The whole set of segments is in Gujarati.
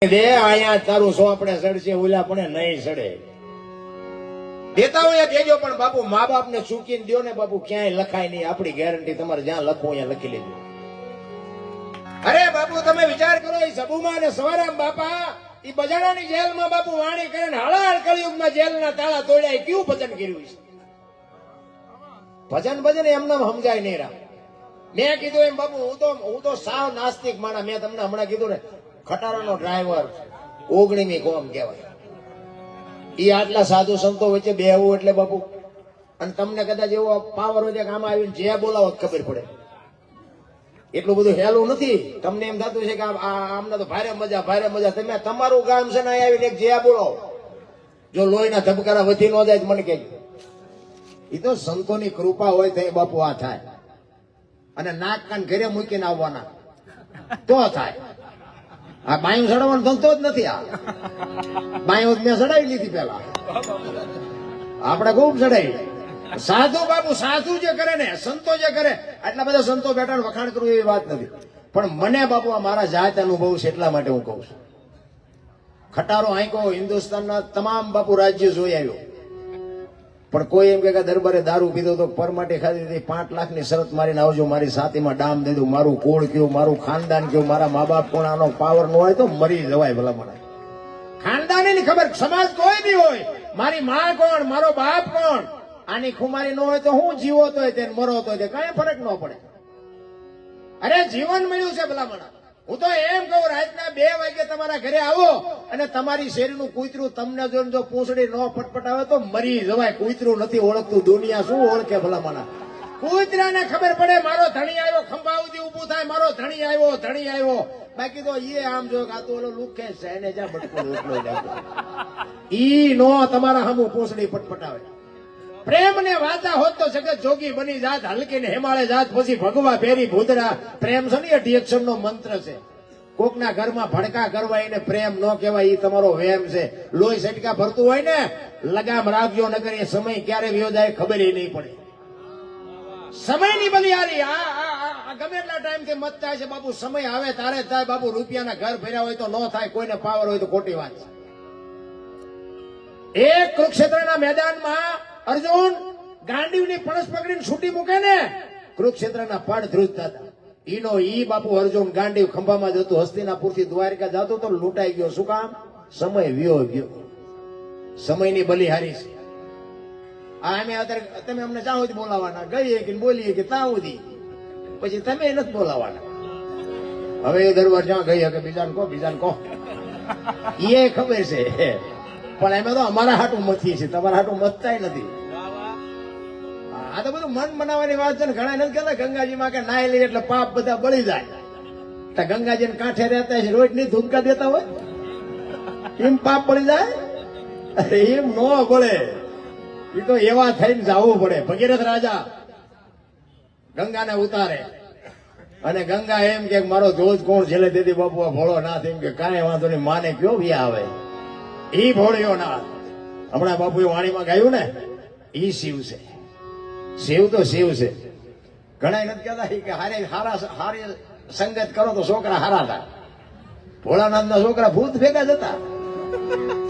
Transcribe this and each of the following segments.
દે આયા તારું સોપડે સડશે ઓલા પણ નહીં સડે દેતા હોય કેજો પણ બાપુ મા બાપ ને ચૂકીને દો ને બાપુ ક્યાંય લખાય નહીં આપણી ગેરંટી તમારે જ્યાં લખવું અહીંયા લખી લેજો અરે બાપુ તમે વિચાર કરો એ સબુમાં અને સવારામ બાપા એ બજાણાની જેલમાં બાપુ વાણી કરે ને હળાહળ કળિયુગમાં જેલના તાળા તોડ્યા કેવું ભજન કર્યું છે ભજન એમને સમજાય નહીં રા મેં કીધું એમ બાપુ હું તો સાવ નાસ્તિક માણા મેં તમને હમણાં કીધું ને ખટારાનો ડ્રાઈવર 19મી કોમ કહેવાય ઈ આટલા સાધુ સંતો વચ્ચે બેહવું એટલે બાપુ અને તમને કદાચ એવો પાવર હોય કે આમાં આવીને જે બોલાવો ખબર પડે એટલું બધું હેલું નથી તમને એમ થતું છે કે આમને તો ભારે મજા તમે તમારું ગામ છે ને આવીને એક જે બોલાવો જો લોહીના ધબકારા વધી ન જાય મને કહેજો એ તો સંતોની કૃપા હોય તો બાપુ આ થાય અને નાક કાન ઘરે મૂકીને આવવાના તો થાય આ બાયું ચડાવવાનો ધંધો જ નથી આ બાયું મેં ચડાવી લીધી પેલા આપણે ખૂબ ચડાવી સાધુ બાપુ સાધુ જે કરે ને સંતો જે કરે આટલા બધા સંતો બેઠા વખાણ કરવું એવી વાત નથી પણ મને બાપુ આ મારા જાત અનુભવ છે એટલા માટે હું કહું છું ખટારો આંકો હિન્દુસ્તાનના તમામ બાપુ રાજ્ય જોઈ આવ્યો પણ કોઈ એમ કે દરબારે દારૂ પીધો તો પર માટે ખાધી હતી 5 લાખની શરત મારીને આવજો મારી સાથીમાં ડામ દે દઉં મારું કોળ કયું મારું ખાનદાન કયું મારા મા બાપ કોણ આનો પાવર ન હોય તો મરી જવાય ભલા મને ખાનદાની ખબર સમાજ કોઈ બી હોય મારી માં કોણ મારો બાપ કોણ આની ખુમારી ન હોય તો હું જીવો તો તેને મરો તો કઈ ફરક ન પડે અરે જીવન મળ્યું છે ભલા મને હું તો એમ કહું રાતના 2 વાગે તમારા ઘરે આવો અને તમારી શેરીનું કૂતરું તમને જોઈને જો પૂંછડી ન ફટફટાવે તો મરી જવાય કૂતરું નથી ઓળખતું દુનિયા શું ઓળખે ભલામણા કૂતરાને ખબર પડે મારો ધણી આવ્યો ખંભા સુધી ઊભું થાય મારો ધણી આવ્યો બાકી તો એ આમ જો આ તો ઓલો લુકે છે એને જ્યાં બટકો રોટલો જાતો ઈ નો તમારા સામું પૂંછડી ફટફટાવે પ્રેમ ને વાતા હોત તો જગત જોગી બની જાત હલકી ને હેમાળે જાત પછી ભગવા ફેરી ભૂતરા પ્રેમ છે ને ડિએક્શન નો મંત્ર છે કોકના ઘરમાં ભડકા કરવા એને પ્રેમ ન કહેવાય એ તમારો વેમ છે લોહી સટકા ભરતું હોય ને લગામ રાખજો નગર એ સમય ક્યારે વ્યો જાય ખબર નહીં પડે સમયની બલિયારી આ ગમે એટલા ટાઈમ થી મત થાય છે બાપુ સમય આવે તારે થાય બાપુ રૂપિયાના ઘર ભર્યા હોય તો ન થાય કોઈને પાવર હોય તો ખોટી વાત છે એક કુરુક્ષેત્રના મેદાનમાં અર્જુન ગાંડીવની પણસ પકડીને છૂટી મૂકે ને કુરુક્ષેત્રના પડ ધ્રુજતા હતા ઈનો ઈ બાપુ અર્જુન ગાંડીવ ખંભામાં જતું હસ્તિનાપુર થી દ્વારકા જતો તો લૂંટાઈ ગયો શું કામ સમય વ્યો ગયો સમયની બલિહારી છે અમે અત્યારે તમે અમને ચાહો બોલાવાના ગઈએ કે બોલીએ કે તાઉદી પછી તમે નથી બોલાવાના હવે એ દરબાર જ્યાં ગઈ કે બીજાને કહો એ ખબર છે પણ એમાં તો અમારા હાટું મથીએ છીએ તમારા હાટું મથતા નથી આ તો બધું મન બનાવવાની વાત છે ને ઘણા નથી કહેતા ગંગાજીમાં કે નાઈ લઈએ એટલે પાપ બધા બળી જાય તો ગંગાજી કાંઠે રહેતા છે રોજ ની ધૂમકા દેતા હોય એમ પાપ બળી જાય અરે એમ ન બળે એ તો એવા થઈને જવું પડે ભગીરથ રાજા ગંગાને ઉતારે અને ગંગા એમ કે મારો જોજ કોણ છેલ્લે તેથી બાપુ ભોળો ના એમ કે કાંઈ વાંધો નહીં માને કયો વ્યા આવે ઈ ભોળ્યો ના હમણાં બાપુએ વાણીમાં ગાયું ને ઈ શિવ છે શિવ તો શિવ છે ઘણા નથી કહેતા કે હારી સંગત કરો તો છોકરા હારા થાય ભોળાનાથ ના છોકરા ભૂત ભેગા જતા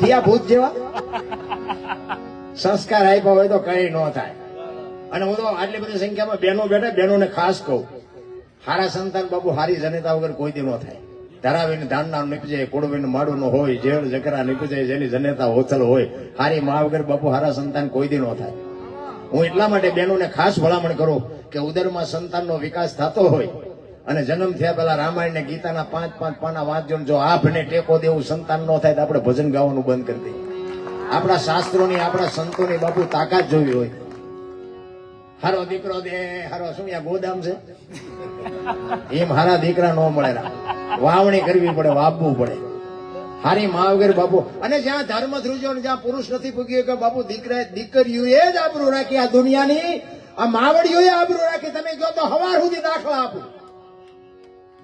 થયા ભૂત જેવા સંસ્કાર આપ્યા હોય તો કઈ ન થાય અને હું તો આટલી બધી સંખ્યામાં બહેનો બેઠા બહેનોને ખાસ કહું હારા સંતાન બાપુ હારી જનેતા વગર કોઈ દી ન થાય ધરાવીને ધાનના નીપજે કોડવીને માડું નો હોય ઝેડ જકરા નીપજે જેની જનેતા હોથલ હોય હારી મા વગર બાપુ હારા સંતાન કોઈ દી ન થાય હું એટલા માટે બહેનોને ખાસ ભલામણ કરું કે ઉદરમાં સંતાનનો વિકાસ થતો હોય અને જન્મ થયા પહેલા રામાયણ ને ગીતાના 5-5 પાના વાંચજો જો આભને ટેકો દેવું સંતાન ન થાય તો આપણે ભજન ગાવાનું બંધ કરી દઈએ આપણા શાસ્ત્રોની આપણા સંતોની બાપુ તાકાત જોવી હોય હારો દીકરો દે હારો શું ગોદામ છે એમ હારા દીકરા ન મળે વાવણી કરવી પડે વાવવું પડે હારી મા વગર બાપુ અને જ્યાં ધર્મ ધ્રુજો જ્યાં પુરુષ નથી પૂગ્યો કે બાપુ દીકરીઓએ જ આબરૂ રાખી આ દુનિયાની આ માવડીઓએ આબરૂ રાખી તમે કહો તો હવાર સુધી દાખલા આપો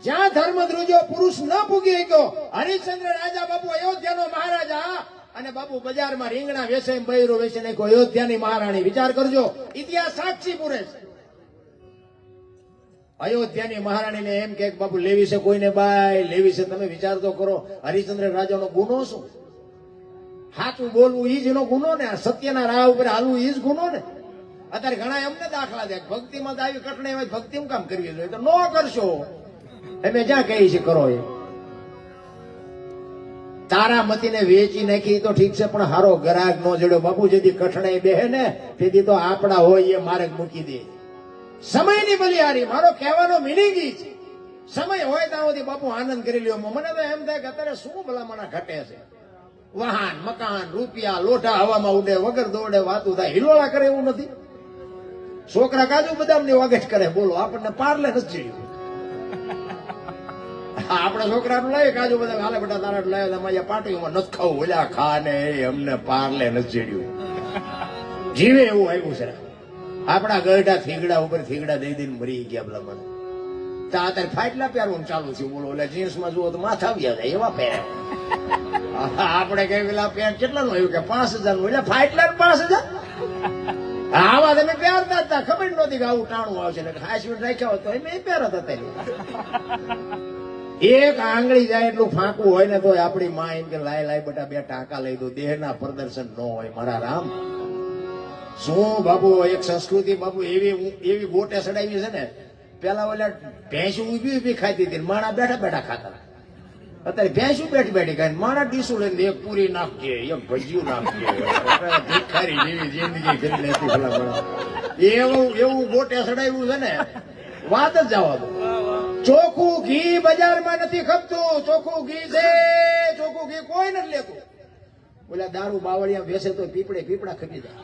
જ્યાં ધર્મ ધ્રુજો પુરુષ ન પૂગી ગયો હરિશ્ચંદ્ર રાજા બાપુ અયોધ્યાનો મહારાજા અને બાપુ બજારમાં રીંગણા વેચે બૈરું વેચે નાખ્યો અયોધ્યાની મહારાણી વિચાર કરજો ઇતિહાસ સાક્ષી પૂરે છે અયોધ્યાની મહારાણીને એમ કે બાપુ લેવી છે કોઈને બાય લેવી છે, તમે વિચાર તો કરો હરિશ્ચંદ્ર રાજાનો ગુનો શું? સાચું બોલવું ઈ જ એનો ગુનો ને, આ સત્યના રાહ ઉપર હાલવું ઈ જ ગુનો ને. અત્યારે ઘણા એમને દાખલા દે ભક્તિમાં તો આવી કઠણાઈ હોય, ભક્તિ હું કામ કરવી જોઈએ? તો નો કરશો, અમે જ્યાં કહી છે કરો. એ તારામતીને વેચી નાખી તો ઠીક છે, પણ હારો ગરાગ નો જડ્યો બાપુ. જેથી કઠણાઈ બેહે ને તેથી તો આપણા હોય એ માર્ગ મૂકી દે. સમયની બલિહારી મારો કહેવાનો મિનિંગ ઈ છે. સમય હોય ત્યાં સુધી બાપુ આનંદ કરી લ્યો. મને તો એમ થાય કે અત્યારે શું ભલામણા ઘટે છે. વાહન મકાન રૂપિયા લોઢા હવામાં ઉડે, વગર દોડે વાતું થાય, હિલોળા કરે એવું નથી. છોકરા કાજુ બદામ ની વાગેટ કરે, બોલો આપણને પાર્લે નથી જોયું. આપણા છોકરાનું લાવે કાજુ બદામ, હાલે બેટા તારા લાવે, તમારી પાર્ટીમાં નથી ખાવું, ઓલા ખા ને અમને પાર્લે નથી જોયું. જીવે એવું આવ્યું છે. આપણા ગરડા થીગડા ઉપર થીગડા દઈ દઈને મરી ગયા પેલા મને. અત્યારે ફાટલા પહેરવાનું ચાલુ થયું, બોલો એટલે જીન્સ માં જુઓ તો માથા આવી જાય એવા પહેરે. આપણે કઈ પેલા પેન્ટ કેટલાનું આવ્યું કે 5,000 નું, એટલે ફાટલા 5,000. આવા તમે પહેરતા હતા, ખબર નહોતી કે આવું ટાણું આવશે. હાઈસ્પીડ રાખ્યા હોત તો એમ પહેરતા હતા. એક આંગળી જાય એટલું ફાંકું હોય ને તો આપણી માં એમ કે લાય લાય બેટા 2 ટાંકા લઈ દો. દેહના પ્રદર્શન ન હોય મારા રામ. શું બાપુ એક સંસ્કૃતિ બાપુ એવી ગોટે સડાવી છે ને. પેલા ઓલા ભેંસું ઉભી ઉભી ખાતી હતી, માણા બેઠા બેઠા ખાતા. અત્યારે ભેંસું બેઠી બેઠી ખાય, માણા ડીસું લઈને એક પૂરી નાખજે, એક ભજીયું નાખજે. ભિખારી જેવી જિંદગી કરી લેતી પેલા. એવું ગોટે સડાવ્યું છે ને, વાત જ જવા દો. ચોખ્ખું ઘી બજારમાં નથી ખપતું. ચોખ્ખું ઘી છે, ચોખ્ખું ઘી કોઈ નથી લેતું. ઓલા દારૂ બાવળિયા બેસે તો પીપળા ખપી જાય.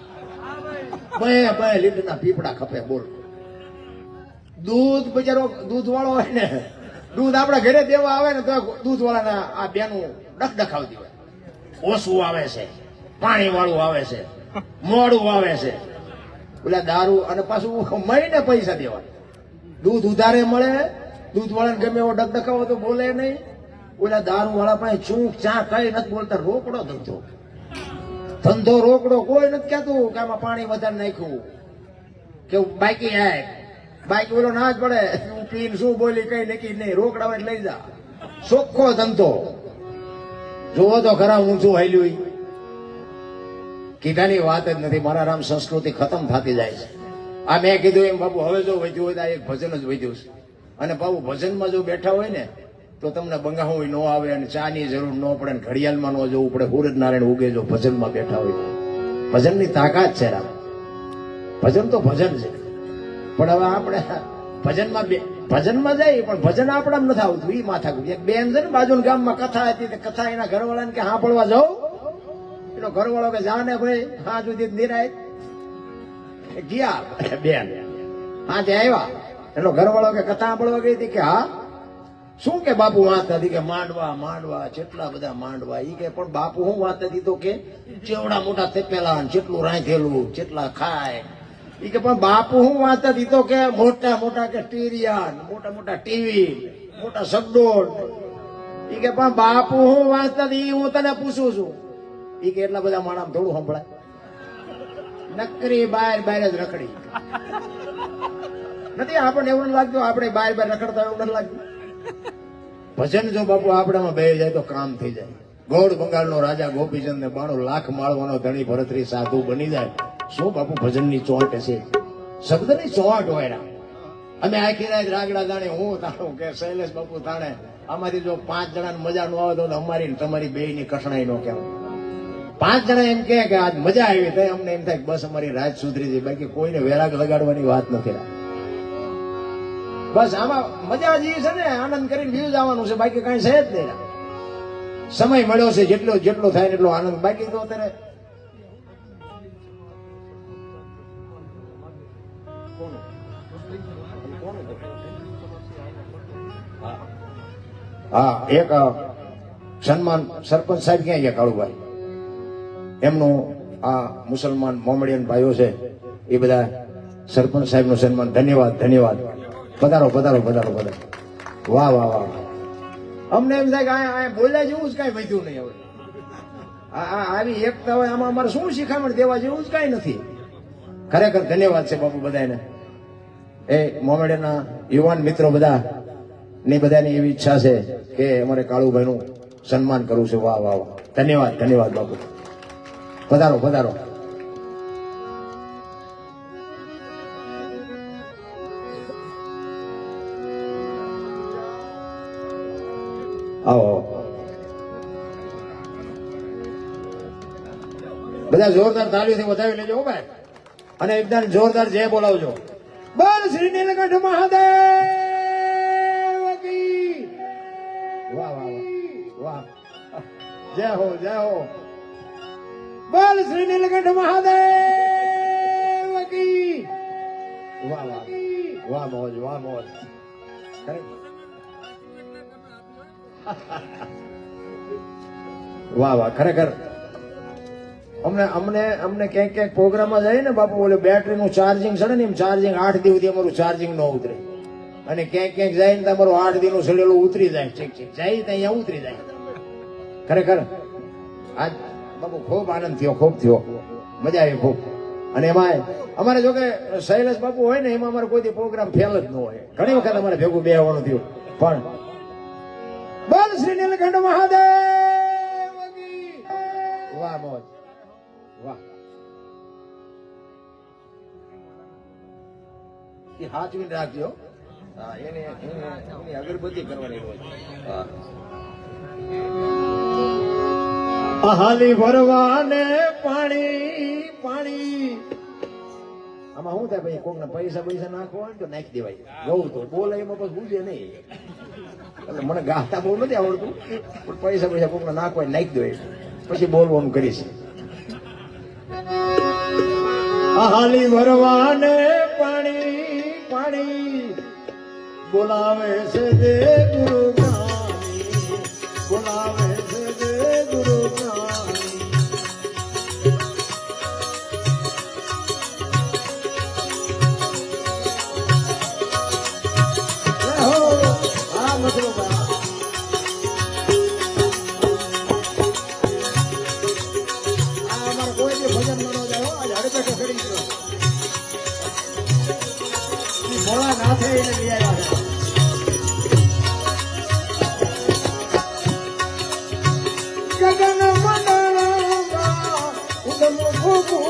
2 લીટરના પીપળા ખપે, બોલ. દૂધ બજારો દૂધ વાળો હોય ને, દૂધ આપડા ઘરે દેવા આવે ને તો દૂધ વાળાના આ બેનું ડખડખાવતી હોય. ઓછું આવે છે, પાણી વાળું આવે છે, મોડું આવે છે. ઓલા દારૂ અને પાછું મળીને પૈસા દેવા. દૂધ ઉધારે મળે, દૂધ વાળાને ગમે એવો ડખડખાવો તો બોલે નહીં. ઓલા દારૂ વાળા પાસે ચૂંક ચા કઈ નથી બોલતા. રોકડો ધંધો રોકડો કોઈ નથી કહેતું કે આમાં પાણી વધારે નાખ્યું કે બાકી આય બાકી ઓલો ના જ પડે. તું પીને શું બોલી કઈ નક્કી નહીં, રોકડા લઈ જા. ચોખ્ખો ધંધો જોવો તો ખરા ઊંચું હાલ્યું. કીધાની વાત જ નથી મારા રામ. સંસ્કૃતિ ખતમ થતી જાય છે. આ મેં કીધું એમ બાપુ હવે જો વધ્યું હોય તો આ એક ભજન જ વધ્યું છે. અને બાપુ ભજનમાં જો બેઠા હોય ને તો તમને બંગાહું ન આવે અને ચાની જરૂર ન પડે ને ઘડિયાળમાં ન જવું પડે. સૂરજ નારાયણ ઉગે જો ભજનમાં બેઠા હોય તો. ભજનની તાકાત છે રામ. ભજન તો ભજન છે, પણ હવે આપણે ભજનમાં જઈએ પણ ભજન આપણા નથી આવતું. એ માથા કું. એક બેન છે ને બાજુના ગામમાં કથા હતી, કથા એના ઘરવાળાને કે સાંભળવા જાઓ. એનો ઘરવાળો કે જા ને ભાઈ, હા સુધી નિરાય ગયા. બેન હા તે આવ્યા. એનો ઘરવાળો કે કથા સાંભળવા ગઈ હતી કે હા. શું કે બાપુ વાત હતી કે માંડવા કેટલા બધા માંડવા. ઈ કે પણ બાપુ શું વાત હતી તો કે ચેવડા મોટા તેપેલા, જેટલું રાંધેલું જેટલા ખાય. ઈ કે પણ બાપુ શું વાત હતી તો કે મોટા મોટા કે ટીરિયા, મોટા મોટા ટીવી, મોટા સગડોળ. ઈ કે પણ બાપુ શું વાત હતી હું તને પૂછું છું. ઈ કે એટલા બધા માણસ થોડું સંભળાય. નકરી બહાર જ રખડી નથી. આપણને એવું લાગતું આપણે બહાર રખડતા એવું નથી લાગતું. ભજન જો બાપુ આપણામાં બે જાય તો કામ થઈ જાય. ગોળ બંગાળનો રાજા ગોપીચંદ ને 92 લાખ માળવાનો ધણી ભરતરી સાધુ બની જાય. શું બાપુ ભજનની ચોટ છે, શબ્દની ચોટ હોય. અમે આખી રાત રાગડા તાણે હું તાણું કે શૈલેષ બાપુ તાણે. આમાંથી જો 5 જણાને મજા ન આવે તો અમારી તમારી બે ની કઠણાઈ નો કહેવાય. 5 જણા એમ કે આજ મજા આવી તો અમને એમ થાય બસ અમારી રાત સુધરી જાય. બાકી કોઈને વેરાગ લગાડવાની વાત નથી. બસ આમાં મજા જે છે ને આનંદ કરીને વ્યૂ જવાનું છે, બાકી કઈ છે જ નહીં. સમય મળ્યો છે જેટલો થાય એટલો આનંદ. બાકી તો અત્યારે હા એક સન્માન સરપંચ સાહેબ ક્યાં ગયા કાળુભાઈ, એમનું આ મુસલમાન મોમેડિયન ભાઈઓ છે એ બધા સરપંચ સાહેબ નું સન્માન. ધન્યવાદ. પધારો. વાહ. અમને એમ થાય કે આ બોલ્યા જેવું જ કઈ વધ્યું નહીં. હવે આવી એકતા હોય આમાં અમારે શું શિખામણ દેવા જેવું જ કઈ નથી. ખરેખર ધન્યવાદ છે બાપુ બધાને. એ મોમેડાના યુવાન મિત્રો બધા ની બધાની એવી ઈચ્છા છે કે અમારે કાળુભાઈનું સન્માન કરવું છે. વાહ વાહ વાહ, ધન્યવાદ ધન્યવાદ બાપુ. પધારો પધારો. આવો બધા જોરદાર તાળીઓથી વધાવી લેજો ભાઈ, અને એકદમ જોરદાર જય બોલાવજો. બોલ શ્રી નીલકંઠ મહાદેવ કી. વાહ વાહ વાહ, જય હો જય હો. બોલ શ્રી નીલકંઠ મહાદેવ કી. વાહ વાહ વાહ, મોજ વાહ મોજ. વાહ વાહ, ખરેખર અમને ક્યાંક પ્રોગ્રામમાં જાય ને બાપુ, ઓલે બેટરીનું ચાર્જિંગ ચડે ને એમ ચાર્જિંગ 8 દિવસથી અમારું ચાર્જિંગ ન ઉતરે, અને ક્યાંક જાય ને તમારું 8 દિવસનું સડેલું ઉતરી જાય. ઠીક જાય તો અહીંયા ઉતરી જાય. ખરેખર આજ બાપુ ખૂબ આનંદ થયો, ખૂબ થયો, મજા આવી ખૂબ. અને એમાં અમારે જો કે શૈલેષ બાપુ હોય ને એમાં અમારે કોઈ પ્રોગ્રામ ફેલ જ ન હોય. ઘણી વખત અમારે ભેગું બે આવવાનું થયું. પણ બોલ શ્રી નીલકંઠ મહાદેવ કી. વાહ મોજ વાહ. એ હાચવીને રાખજો. હા, એની અગરબત્તી કરવાની હોય. હાલી ભરવાને પાણી પાણી. આમાં શું થાય ભાઈ, કોકને પૈસા નાખવા હોય તો નાખી દેવાય. ગૌ તો બોલે એમાં પછી બુજે નહીં. એટલે મને ગાતા બહુ નથી આવડતું, પણ પૈસા કોકને નાખવા નાખી દો, પછી બોલવાનું કરીશ. હાલી ભરવાને પાણી પાણી, બોલાવે છે જે ગુરુ જ્ઞાની, બોલાવે છે જે ગુરુ જ્ઞાની. હા મતલબ અમારે કોઈ બી ભજન ન જાય. આજે હડપેટે ચડી ગયો મોડા ના થાય એને લઈ આવ્યા. ગગન મંડળમાં ઉદમ ભૂભૂ.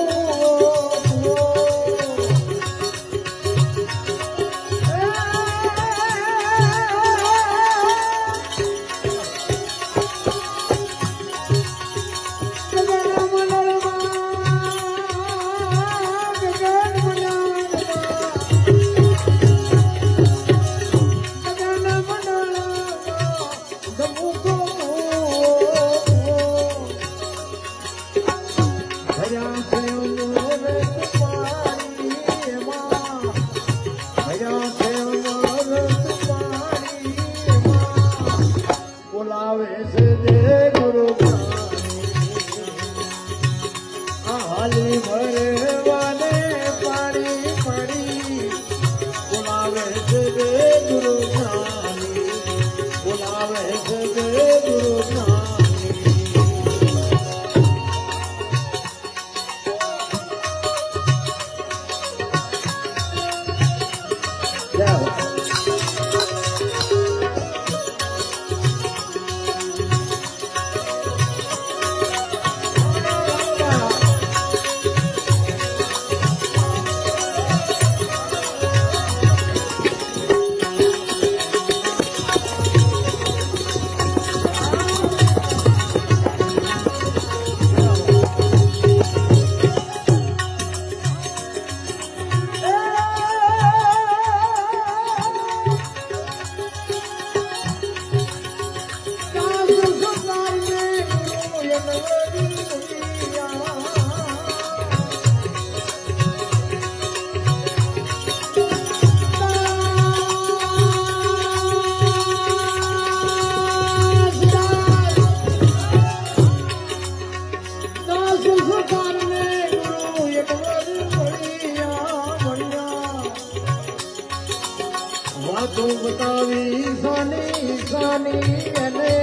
વાતો બતાવી સાની સાની એને,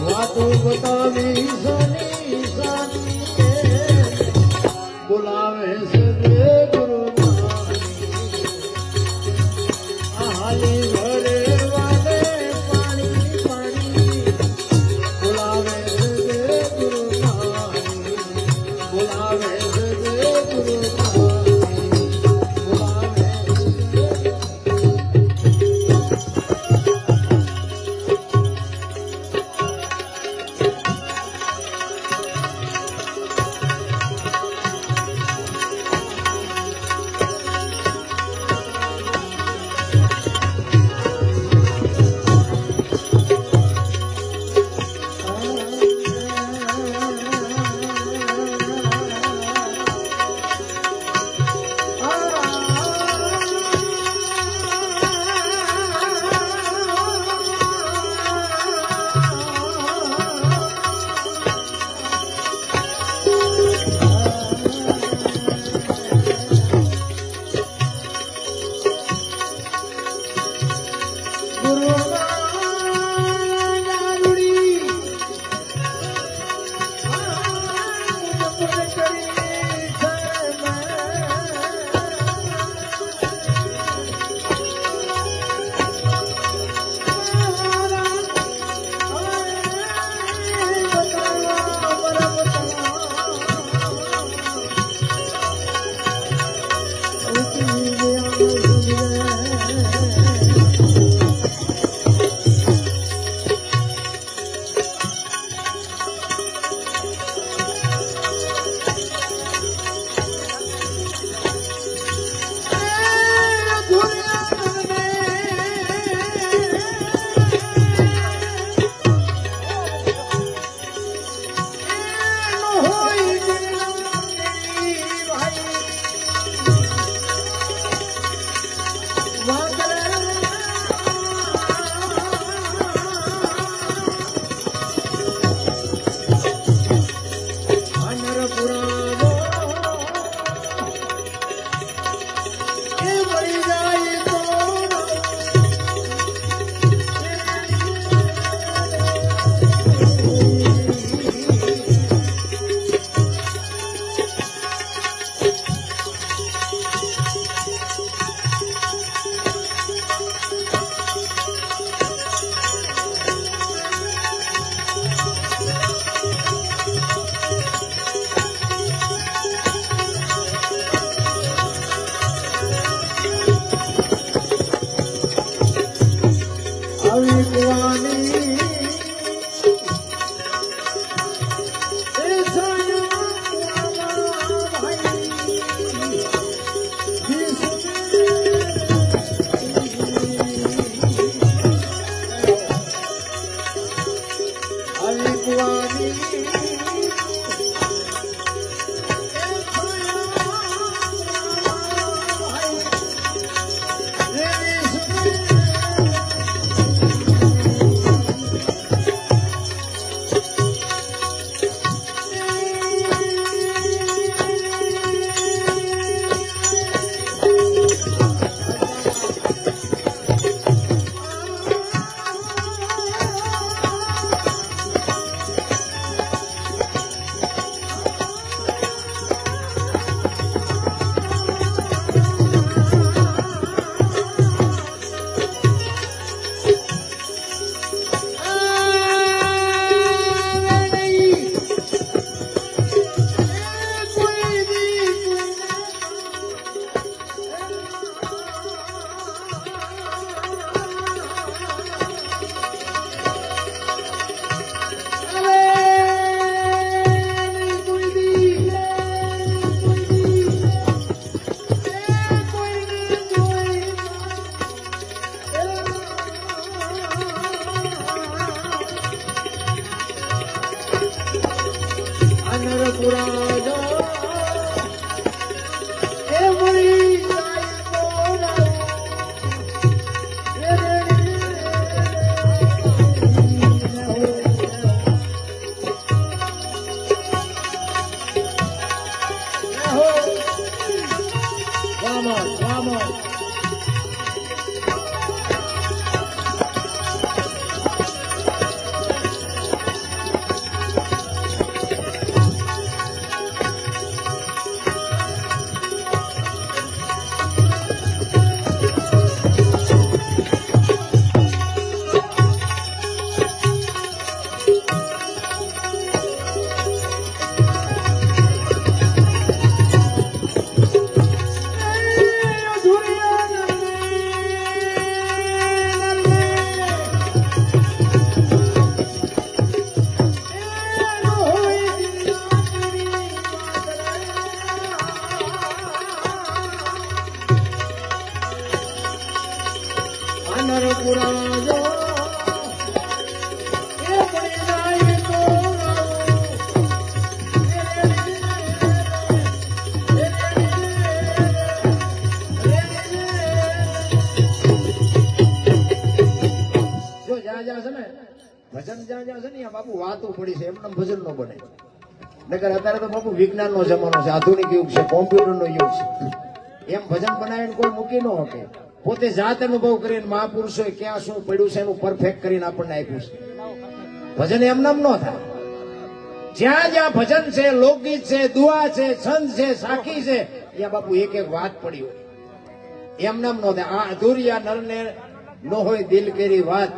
વાતો બતાવી સાની સાની એને, બોલાવે છે ગુરુ જ્ઞાની, ભજન જ્યાં જ્યાં છે ને બાપુ વાતો પડી છે એમને ભજન નો બને. નકર અત્યારે તો બાપુ વિજ્ઞાન નો જમાનો છે, આધુનિક યુગ છે, કોમ્પ્યુટર નો યુગ છે. એમ ભજન બનાવીને કોઈ મૂકી ન શકે. પોતે જાત અનુભવ કરીને મહાપુરુષોએ ક્યાં શું પડ્યું છે એનું પરફેક્ટ કરીને આપણને આપ્યું છે. ભજન એમ નામ ન થાય. જ્યાં જ્યાં ભજન છે, લોકગીત છે, દુઆ છે, છંદ છે, સાખી છે, ત્યાં બાપુ એક એક વાત પડી હોય. એમ નામ ન થાય. આ અધૂરિયા નરને ન હોય દિલ કેરી વાત,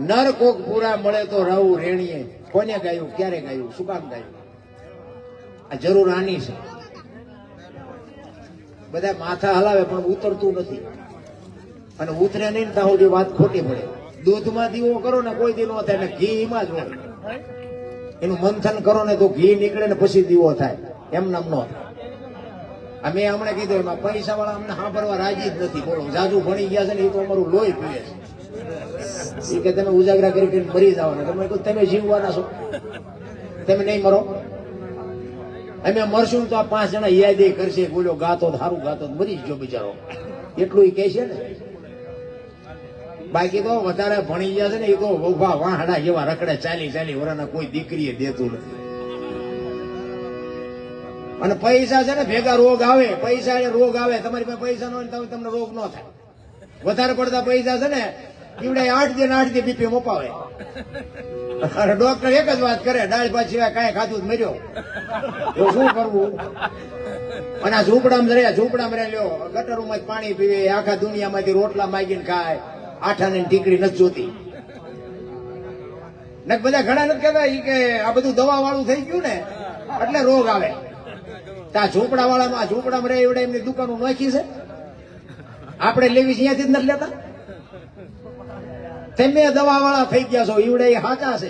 નર કોક પૂરા મળે તો રહું રેણીએ. કોને ગાયું, ક્યારે ગાયું, શું કામ ગાયું? આ જરૂર આની છે. બધા માથા હલાવે પણ ઉતરતું નથી, અને ઉતરે નહીં ત્યાં સુધી વાત ખોટી પડે. દૂધમાં દીવો કરો ને કોઈ દી ન થાય, ને ઘી એમાં જ હોય. એનું મંથન કરો ને તો ઘી નીકળે ને પછી દીવો થાય. એમ નામ ન થાય. અમે હમણાં કીધું એમાં પૈસા વાળા અમને સાંભળવા રાજી જ નથી. બોલો, જાજુ ભણી ગયા છે ને એ તો અમારું લોહી પીવે છે. એ કે તમે ઉજાગરા કરી મરી જાઓ ને. તમે જીવવાના છો, તમે નહીં મરો. અમે મરશું તો આ 5 જણા યાદ કરશે, બોલ્યો ગાતો સારું ગાતો, મરી જ ગયો બિચારો, એટલું એ કહે છે ને. બાકી તો વધારે ભણી ગયા છે ને એ તો વભા વાહડા જેવા રખડે, 40 વર્ષના, કોઈ દીકરીએ દેતું નથી. અને પૈસા છે ને ભેગા રોગ આવે. પૈસા એ રોગ આવે. તમારી પાસે પૈસા ન હોય તો તમને રોગ ન થાય. વધારે પડતા પૈસા છે ને એવડે 8 દી બીપી મોપાવે. અને ડોક્ટર એક જ વાત કરે, દાળ ભાત સિવાય કાંઈ ખાધું જ મર્યો. તો શું કરવું? અને આ ઝૂંપડામાં રહે લ્યો, ગટરોમાં પાણી પીવે, આખા દુનિયામાંથી રોટલા માગીને ખાય, આઠાની ટીકડી નથી જોતી. ને બધા ઘણા નથી કહેતા કે આ બધું દવા વાળું થઈ ગયું ને એટલે રોગ આવે. ત્યાં ઝૂંપડામાં રહે એવડે એમની દુકાનો નાખી છે. આપણે લેવી છે અહીંયાથી જ નથી લેતા. તમે દવા વાળા થઈ ગયા છો, ઈવડે એ સાચા છે.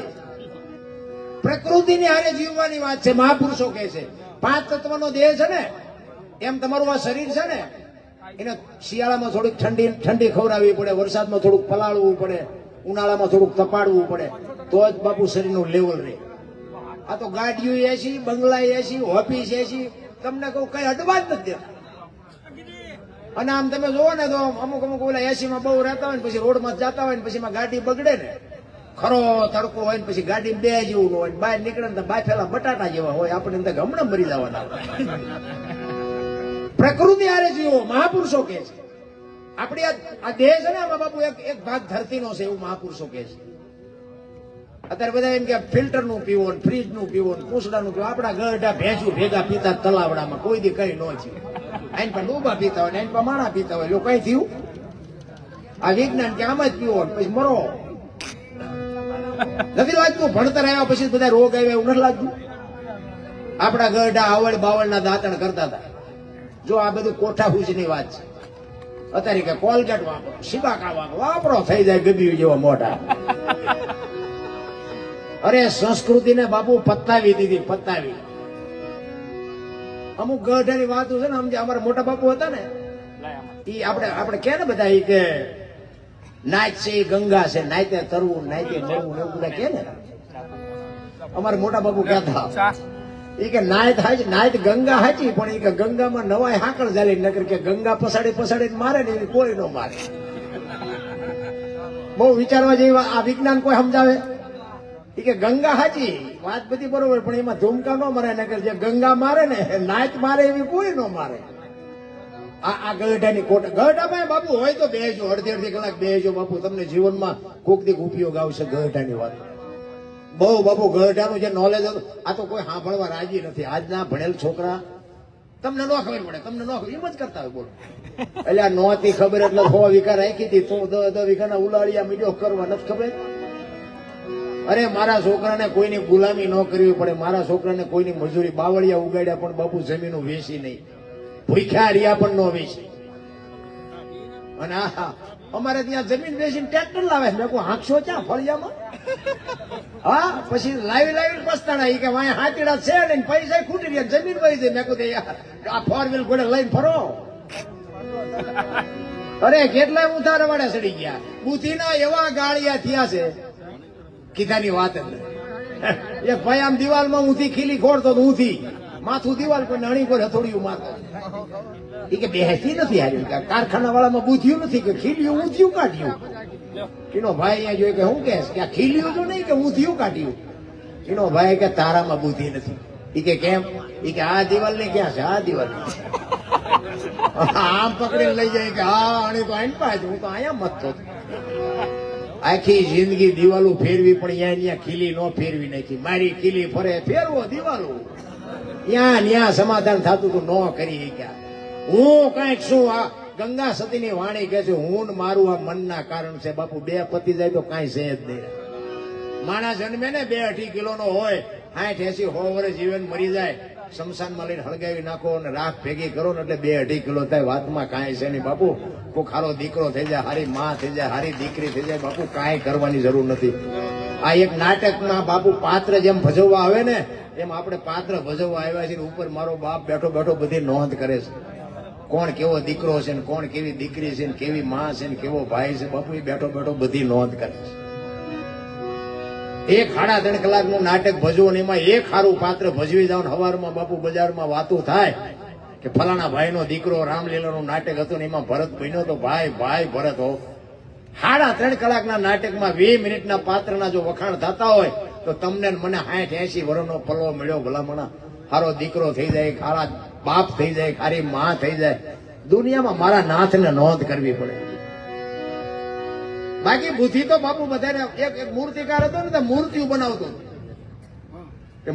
પ્રકૃતિની હારે જીવવાની વાત છે. મહાપુરુષો કહે છે 5 તત્વનો દેહ છે ને, એમ તમારું આ શરીર છે ને, એને શિયાળામાં થોડીક ઠંડી ખવડાવવી પડે, વરસાદમાં થોડુંક પલાળવું પડે, ઉનાળામાં થોડુંક તપાડવું પડે, તો જ બાપુ શરીરનું લેવલ રહે. આ તો ગાડીઓ એસી, બંગલા એસી, ઓફિસ એસી, તમને કહું કઈ અડવા જ નથી દેતા. અને આમ તમે જોવો ને તો અમુક ઓલા એસીમાં બહુ રહેતા હોય ને પછી રોડમાં જતા હોય ને પછી ગાડી બગડે ને, ખરો તડકો હોય ને પછી ગાડી બે જેવું હોય, બહાર નીકળે ને બાફેલા બટાટા જેવા હોય. આપણે હમણાં મરી જવાના. પ્રકૃતિ હારે જીવો, મહાપુરુષો કે છે. આપણી આ દેહ છે ને આમાં બાપુ એક ભાગ ધરતીનો છે, એવું મહાપુરુષો કે છે. અત્યારે બધા એમ કે ફિલ્ટર નું પીવો, ફ્રીજ નું પીવો, પૂછડા નું પીવો. આપડા ગરડા ભેંસું ભેગા પીતા તલાવડામાં, કોઈ દી કઈ ન થયું. આઈન પર ડૂબા પીતા હોય, આઈન પર માણા પીતા હોય, લોકો કઈ થયું? આ વિજ્ઞાન કે આમ જ પીવો પછી મરો. નથી લાગતું ભણતર આવ્યા પછી બધા રોગ આવ્યા એવું નથી લાગતું? આપડા ગરડા આવડ બાવળ ના દાંતણ કરતા હતા. જો આ બધું કોઠા હુજ ની વાત છે. અત્યારે કે કોલગેટ વાપરો, સિબાકા વાપરો, થઈ જાય ગબ્યું જેવા મોઢા. અરે સંસ્કૃતિને બાપુ પતાવી દીધી, પતાવી. અમુક ગઢાની વાતો છે ને, સમજે અમારા મોટા બાપુ હતા ને, ઈ આપણે કે ને બધા ઈ કે નાચ છે એ ગંગા છે, નાચે તરવું, નાચે મરવું, એવું બધા કે ને. અમારા મોટા બાપુ કહેતા એ કે નાયત ગંગા હાચી, પણ એ કે ગંગામાં નવાય હાકળ ચાલી નકર કે ગંગા પસાડી મારે ને એવી કોઈ ન મારે. બહુ વિચારવા જેવી આ વિજ્ઞાન કોઈ સમજાવે? એ કે ગંગા હાચી વાત બધી બરોબર, પણ એમાં ધૂમકા ન મારે નકર જે ગંગા મારે ને નાયત મારે એવી કોઈ ન મારે. આ ગઢાની કોટ ગઢામાં બાપુ હોય તો બેસજો, અડધી કલાક બેસજો બાપુ, તમને જીવનમાં કોક દીક ઉપયોગ આવશે ગઢાની વાત. બહુ બાપુ ગઢાનું જે નોલેજ હતું આ તો કોઈ સાંભળવા રાજી નથી. આજના ભણેલ છોકરા તમને ન ખબર પડે, તમને ન ખબર એમ જ કરતા હોય. બોલો એટલે આ નહોતી ખબર એટલે 100 વીઘા રાખી હતી, તું 10 વીઘાના ઉલાળિયા મીડિયો કરવા નથી ખબર. અરે મારા છોકરાને કોઈની ગુલામી ન કરવી પડે, મારા છોકરાને કોઈની મજૂરી બાવળિયા ઉગાડ્યા પણ બાપુ જમીનો વેચી નહીં, ભૂખ્યા રહ્યા પણ ન વેચી. અને અમારે ત્યાં જમીન વેચીને ટ્રેક્ટર લાવે, મેં કહું હાંકશો ક્યાં ફળિયામાં? હા, પછી લાવી પસ્તાણા એ કે વાંહે હાથીડા છે ને પૈસા ખૂટી રહ્યા, જમીન વહી જાય. મેં કહું આ 4 વ્હીલ ઘોડે લઈને ફરો. અરે કેટલાય ઉતાર વાળા ચડી ગયા, બુદ્ધિના એવા ગાળિયા થયા છે કીધાની વાત જ નહીં. એક ભાઈ આમ દિવાલમાં ઊંધી ખીલી ખોડતો તો ઊંધી માથું દિવાલ કોઈ નણી કોઈ હથોડિયું મારતો. એ કે બેસી નથી હાર્યું, કારખાના વાળામાં બુદ્ધિયું નથી કે ખીલ્યું ઊંધિયું કાઢ્યું. એનો ભાઈ અહીંયા જોઈ કે હું કે આ ખીલ્યું તો નહીં કે ઊંધિયું કાઢ્યું. એનો ભાઈ કે તારામાં બુદ્ધિ નથી. એ કે કેમ? એ કે આ દિવાલ ને ક્યાં છે? આ દિવાલ આમ પકડીને લઈ જાય કે હા આને તો આઈને પાછ, હું તો અહીંયા મતતો. આખી જિંદગી દિવાલો ફેરવી પણ અહીંયા ખીલી નો ફેરવી નાખી. મારી ખીલી ફરે ફેરવો દિવાલો, ત્યાં સમાધાન થતું તું ન કરી ગયા. હું કઈક શું આ ગંગા સતીની વાણી કે છે, હું ને મારું આ મનના કારણ છે બાપુ. 2 પતિ જાય તો કાંઈ છે જ નહીં. માણસ જન્મે ને 2-2.5 કિલોનો હોય, 60-80 100 વર્ષ જીવન મરી જાય, શમશાનમાં લઈને હળગાવી નાખો અને રાખ ભેગી કરો ને એટલે 2-2.5 કિલો થાય. વાતમાં કાંઈ છે નહીં બાપુ. કોઈ ખારો દીકરો થઈ જાય, હારી માં થઈ જાય, હારી દીકરી થઈ જાય બાપુ, કાંઈ કરવાની જરૂર નથી. આ એક નાટકમાં બાપુ પાત્ર જેમ ભજવવા આવે ને એમ આપણે પાત્ર ભજવવા આવ્યા છીએ. ઉપર મારો બાપ બેઠો બેઠો બધી નોંધ કરે છે, કોણ કેવો દીકરો છે ને કોણ કેવી દીકરી છે ને કેવી માં છે ને કેવો ભાઈ છે બાપુ. એ બેઠો બેઠો બધી નોંધ કરે છે. 1-3.5 કલાકનું નાટક ભજવો ને એમાં એક સારું પાત્ર ભજવી જાવ ને સવારમાં બાપુ બજારમાં વાતું થાય કે ફલાણા ભાઈ નો દીકરો રામલીલાનું નાટક હતું ને એમાં ભરત બન્યો તો ભાઈ ભરત હો. 3.5 કલાકના નાટકમાં 20 મિનિટના પાત્રના જો વખાણ થતા હોય તો તમને મને 60-80 વર્ષનો પલ્લો મળ્યો ભલામણા. સારો દીકરો થઈ જાય, સારા બાપ થઈ જાય, સારી માં થઈ જાય. દુનિયામાં મારા નાથને નોંધ કરવી પડે. બાકી બુદ્ધિ તો બાપુ બધાને. એક મૂર્તિકાર હતો ને, મૂર્તિઓ બનાવતો.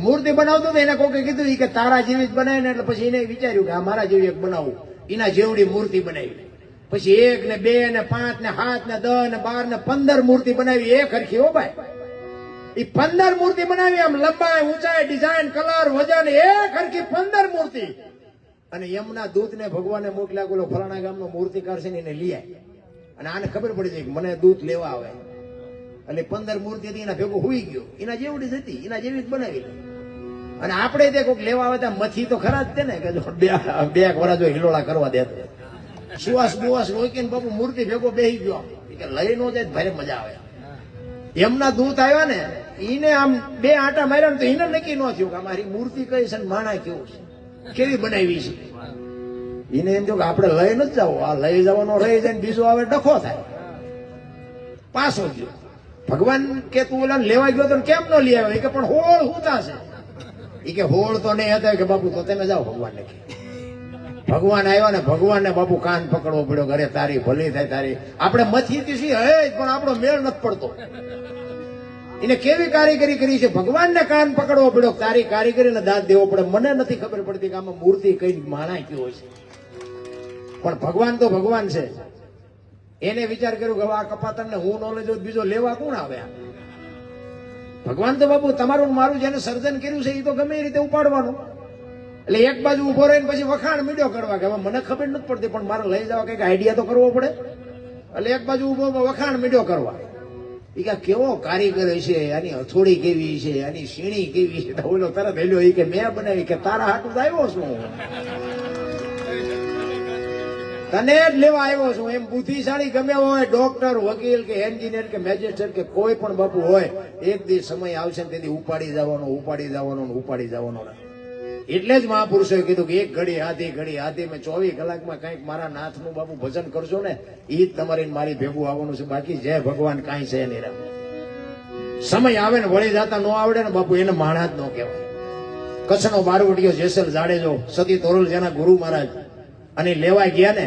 મૂર્તિ બનાવતો તો એને કોકે કીધું કે તારા જેવી જ બનાવી ને, એટલે પછી એને વિચાર્યું કે આ મારા જેવી એક બનાવું. એના જેવડી મૂર્તિ બનાવી. પછી 1 ને 2 ને 5 ને 7 ને 10 ને 12 ને 15 મૂર્તિ બનાવી. એક હરખી હો ભાઈ. એ 15 મૂર્તિ બનાવી, આમ લંબાઈ, ઊંચાઈ, ડિઝાઇન, કલર, વજન, એક હરખી 15 મૂર્તિ. અને યમના દૂત ને ભગવાને મોકલ્યા, બોલો ફલાણા ગામનો મૂર્તિકાર છે ને એને લઈ આય. અને આને ખબર પડી જાય કે મને દૂત લેવા આવે. એટલે 15 મૂર્તિ હતી, એના ભેગો હુઈ ગયો. એના જેવડી જ હતી, એના જેવી જ બનાવી. અને આપણે તે કોઈક લેવા આવે ત્યાં મથી તો ખરા જ છે ને કે જો 2 વર્ષ જો હિલોળા કરવા દેતો. સુવાસ બુવાસ રોકીને બાપુ મૂર્તિ ભેગો બેસી ગયો. કે લઈ નો જાય ભારે મજા આવે. એમના દૂત આવ્યા ને, એને આમ 2 આંટા માર્યા ને તો એને નક્કી ન થયું કે મારી મૂર્તિ કઈ છે ને માણા કેવું છે, કેવી બનાવી છે. એને એમ થયું કે આપણે લઈ નથી જવું, આ લઈ જવાનો રહી જાય બીજો આવે ડખો થાય. પાછો ગયો. ભગવાન કે તું ઓલા લેવા ગયો તો કેમ ન લઈ આવ્યો? કે પણ હોળ હુતા છે. એ કે હોળ તો નહીં હતા. કે બાપુ તો તમે જાઓ ભગવાન ને. ભગવાન આવ્યા ને ભગવાનને બાપુ કાન પકડવો પડ્યો. ઘરે તારી ભલી થાય તારી. આપણે મથી છીએ હે પણ આપણો મેળ નથી પડતો. એને કેવી કારીગરી કરી છે, ભગવાનને કાન પકડવો પડ્યો. તારી કારીગરીને દાદ દેવો પડે. મને નથી ખબર પડતી કે આમાં મૂર્તિ કઈ માણા કેવો છે, પણ ભગવાન તો ભગવાન છે. એને વિચાર કર્યો કે આ કપાતરને હું નોલેજ બીજો લેવા કોણ આવે? ભગવાન તો બાપુ તમારું મારું જેને સર્જન કર્યું છે એ તો ગમે એ રીતે ઉપાડવાનું. એટલે એક બાજુ ઉભો રહીને પછી વખાણ મીડિયો કરવા કે મને ખબર નથી પડતી પણ મારે લઈ જવા કઈક આઈડિયા તો કરવો પડે. એટલે એક બાજુ ઉભો વખાણ મીડિયો કરવા. એ કે કેવો કારીગર છે, આની હથોડી કેવી છે, આની સીણી કેવી છે. ઓલો તરત હેલ્યો એ કે મેં બનાવી. કે તારા હાટું જ આવ્યો છું, તને જ લેવા આવ્યો છું. એમ બુદ્ધિશાળી ગમે હોય, ડોક્ટર, વકીલ કે એન્જિનિયર કે મેજિસ્ટ્રેટ કે કોઈ પણ બાપુ હોય, એક દિવસ સમય આવશે ને તેથી ઉપાડી જવાનો. એટલે જ મહાપુરુષોએ કીધું કે એક ઘડી હાથી મેં 24 કલાકમાં કંઈક મારા નાથનું બાપુ ભજન કરશો ને એ જ તમારી મારી ભેગું આવવાનું છે, બાકી જય ભગવાન કાંઈ છે નહીં. રામ સમય આવે ને વળી જતા ન આવડે ને બાપુ એને માણા જ ન કહેવાય. કચ્છનો બારવટીયો જેસલ જાડેજો સતી તોરલ જેના ગુરુ મહારાજ અને લેવા ગયા ને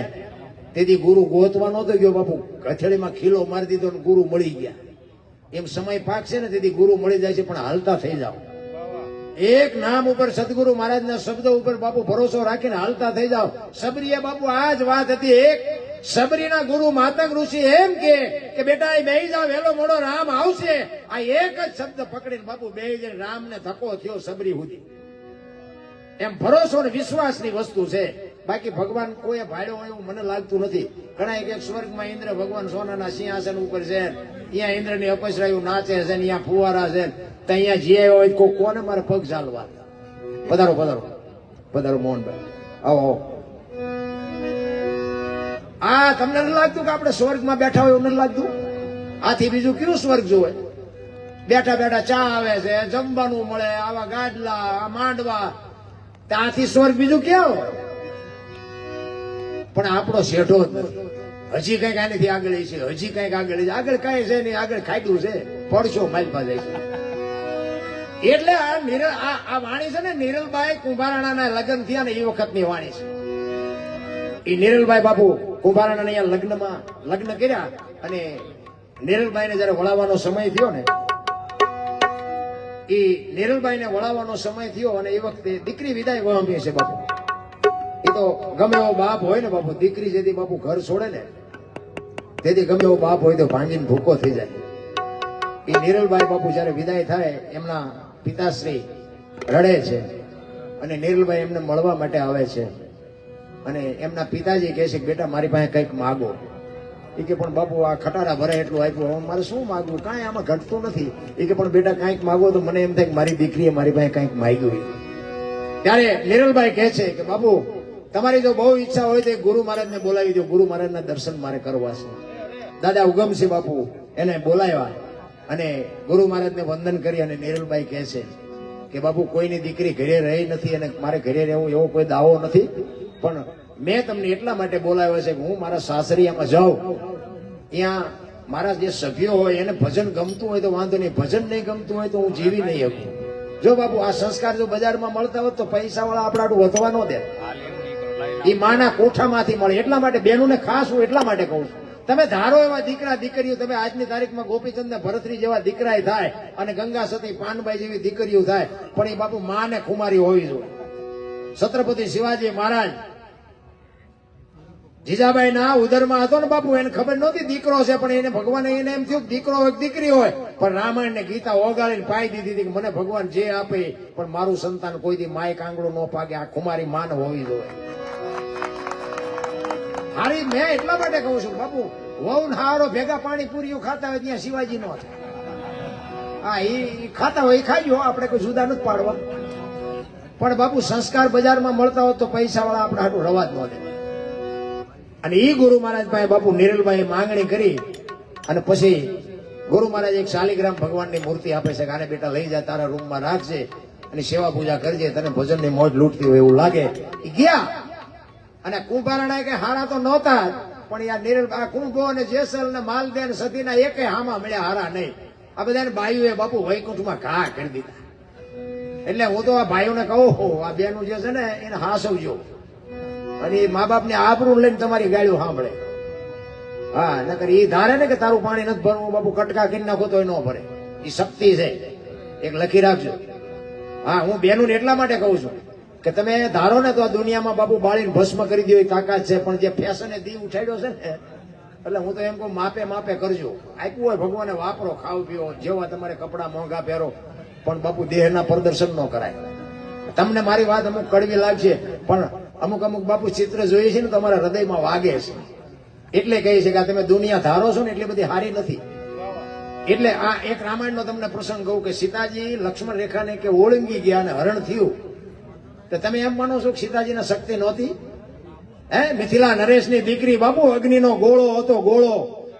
તેથી ગુરુ ગોતવા નહોતો ગયો બાપુ, હથેળીમાં ખીલો મારી દીધો ને ગુરુ મળી ગયા. એમ સમય પાકશે ને તેથી ગુરુ મળી જાય છે, પણ હાલતા થઈ જાઓ. એક નામ ઉપર સદગુરુ મહારાજના શબ્દો ઉપર બાપુ ભરોસો રાખીને હાલતા થઈ જાઓ. સબરીએ બાપુ આ જ વાત હતી. એક સબરીના ગુરુ માતંગ ઋષિ એમ કે બેટા એ બેહી જાવ, વેલો મોડો રામ આવશે. આ એક જ શબ્દ પકડીને બાપુ બેહી જઈને રામને ધક્કો થયો સબરી સુધી. એમ ભરોસો ને વિશ્વાસની વસ્તુ છે. બાકી ભગવાન કોઈ ભાડ્યો હોય એવું મને લાગતું નથી. ઘણા એક સ્વર્ગમાં ઇન્દ્ર ભગવાન સોનાના સિંહાસન ઉપર છે, અહીંયા ઇન્દ્રની અપસરાયું નાચે છે, અહીંયા ફુવારા છે, તો અહીંયા જે હોય કોને મારે પગ ચાલવા. પધારો પધારો પધારો મોહનભાઈ, આવો. આ તમને નથી લાગતું કે આપણે સ્વર્ગમાં બેઠા હોય એવું નથી લાગતું? આથી બીજું કયું સ્વર્ગ જોવે? બેઠા બેઠા ચા આવે છે, જમવાનું મળે, આવા ગાડલા, આ માંડવા, ત્યાંથી સ્વર્ગ બીજું ક્યાં હોય? પણ આપણો શેઠો જ નથી. હજી કઈક આનેથી આગળ છે, હજી કઈક આગળ છે. આગળ કઈ છે નહીં, આગળ ખાટું છે, પડશો માલપા જાય છે. એટલે આ વાણી છે ને નિરલભાઈ કુંભારાણાના લગ્ન થયા ને એ વખતની વાણી છે. એ નિરલભાઈ બાપુ કુંભારાણા અહીંયા લગ્ન કર્યા અને નિરલભાઈને જયારે વળાવવાનો સમય થયો ને, એ નિરલભાઈને વળાવવાનો સમય થયો અને એ વખતે દીકરી વિદાય વળાવી છે બાપુ. એ તો ગમે એવો બાપ હોય ને બાપુ, દીકરી જેથી બાપુ ઘર છોડે ને તેથી ગમે એવો બાપ હોય તો ભાંગીને ભૂકો થઈ જાય. એ નિરલભાઈ બાપુ જયારે વિદાય થાય એમના પિતાશ્રી રડે છે અને નિરલભાઈ એમને મળવા માટે આવે છે અને એમના પિતાજી કહે છે કે બેટા મારી પાસે કંઈક માગો. એ કે પણ બાપુ આ ખટારા ભરાય એટલું આપ્યું, હવે મારે શું માગવું? કાંઈ આમાં ઘટતું નથી. એ કે પણ બેટા કંઈક માગો તો મને એમ થાય કે મારી દીકરીએ મારી પાસે કંઈક માગ્યું. ત્યારે નિરલભાઈ કહે છે કે બાપુ તમારી જો બહુ ઈચ્છા હોય તો ગુરુ મહારાજને બોલાવી દો, ગુરુ મહારાજના દર્શન મારે કરવા છે. દાદા ઉગમસિંહ બાપુ એને બોલાવ્યા અને ગુરુ મહારાજને વંદન કરી અને નિરલભાઈ કહે છે કે બાપુ કોઈની દીકરી ઘરે રહી નથી અને મારે ઘરે રહેવું એવો કોઈ દાવો નથી, પણ મેં તમને એટલા માટે બોલાવ્યો છે કે હું મારા સાસરિયામાં જાઉં, ત્યાં મારા જે સભ્યો હોય એને ભજન ગમતું હોય તો વાંધો નહીં, ભજન નહીં ગમતું હોય તો હું જીવી નહીં શકું. જો બાપુ આ સંસ્કાર જો બજારમાં મળતા હોત તો પૈસાવાળા આપણા વધવા ન દે, એ માના કોઠામાંથી મળે. એટલા માટે બહેનોને ખાસ હું એટલા માટે કહું છું, તમે ધારો એવા દીકરા દીકરીઓ, તમે આજની તારીખમાં ગોપીચંદ ને ભરતરી જેવા દીકરા થાય અને ગંગા સતી પાનબાઈ જેવી દીકરીઓ થાય, પણ એ બાપુ માને ખુમારી હોવી જોઈએ. છત્રપતિ શિવાજી મહારાજ જીજાબાઈ ના ઉદરમાં હતો ને બાપુ, એને ખબર નહોતી દીકરો છે, પણ એને ભગવાને એને એમ થયું દીકરો હોય દીકરી હોય, પણ રામાયણ ને ગીતા ઓગાળીને પાઈ દીધી હતી કે મને ભગવાન જે આપે પણ મારું સંતાન કોઈ દી માય કાંગડો ન પાકે, આ ખુમારી માન હોવી જોઈએ. હારી મેં એટલા માટે કહું છું બાપુ, વહુ હારો ભેગા પાણીપુરીઓ ખાતા હોય ત્યાં શિવાજી નો થાય. હા એ ખાતા હોય એ ખાઈ, આપણે કોઈ જુદા નથી પાડવા, પણ બાપુ સંસ્કાર બજારમાં મળતા હોય તો પૈસા વાળા આપણે હાટું રવા જ ન દે. અને એ ગુરુ મહારાજ પાસે બાપુ નિરલભાઈ માંગણી કરી અને પછી ગુરુ મહારાજ એક શાલિગ્રામ ભગવાનની મૂર્તિ આપે છે કે આને બેટા લઈ જા, તારા રૂમમાં રાખજે અને સેવા પૂજા કરજે, તને ભજનની મોજ લૂંટતી હોય એવું લાગે. એ ગયા અને કુંભારાણા કે હારા તો નહોતા પણ યાર નિરલ આ કુંભો અને જેસલ ને માલદેવ સતીના એકે હામાં મળ્યા હારા નહીં. આ બધાને ભાઈઓએ બાપુ વૈકુંઠમાં ઘા કરી દીધા. એટલે હું તો આ ભાઈઓને કહું, આ બેનું જે છે ને એને હાસવજો અને મા બાપ ની આબરૂ લઈને તમારી ગાળ્યું સાંભળે. હા નકર એ ધારે ને કે તારું પાણી નથી ભરવું બાપુ, કટકા કરી નાખો તો ન ભરે. એ શક્તિ છે, એક લખી રાખજો. હા હું બેનું એટલા માટે કહું છું કે તમે ધારો ને તો આ દુનિયામાં બાપુ બાળીને ભસ્મ કરી દે તાકાત છે, પણ જે ફેશને દી ઉઠાડ્યો છે ને, એટલે હું તો એમ કહું માપે માપે કરજો. આપ્યું હોય ભગવાને વાપરો, ખાવ પીવો, જેવા તમારે કપડા મોંઘા પહેરો, પણ બાપુ દેહના પ્રદર્શન ન કરાય. તમને મારી વાત અમુક કડવી લાગશે પણ અમુક અમુક બાપુ ચિત્ર જોઈએ છે ને તમારા હૃદયમાં વાગે છે, એટલે કહે છે કે તમે દુનિયા ધારો છો ને એટલી બધી હારી નથી. એટલે આ એક રામાયણનો તમને પ્રસંગ કહું કે સીતાજી લક્ષ્મણ રેખાને કે ઓળંગી ગયા અને હરણ થયું, તો તમે એમ માનો છો કે સીતાજીને શક્તિ નહોતી? હે મિથિલા નરેશની દીકરી બાપુ, અગ્નિનો ગોળો હતો, ગોળો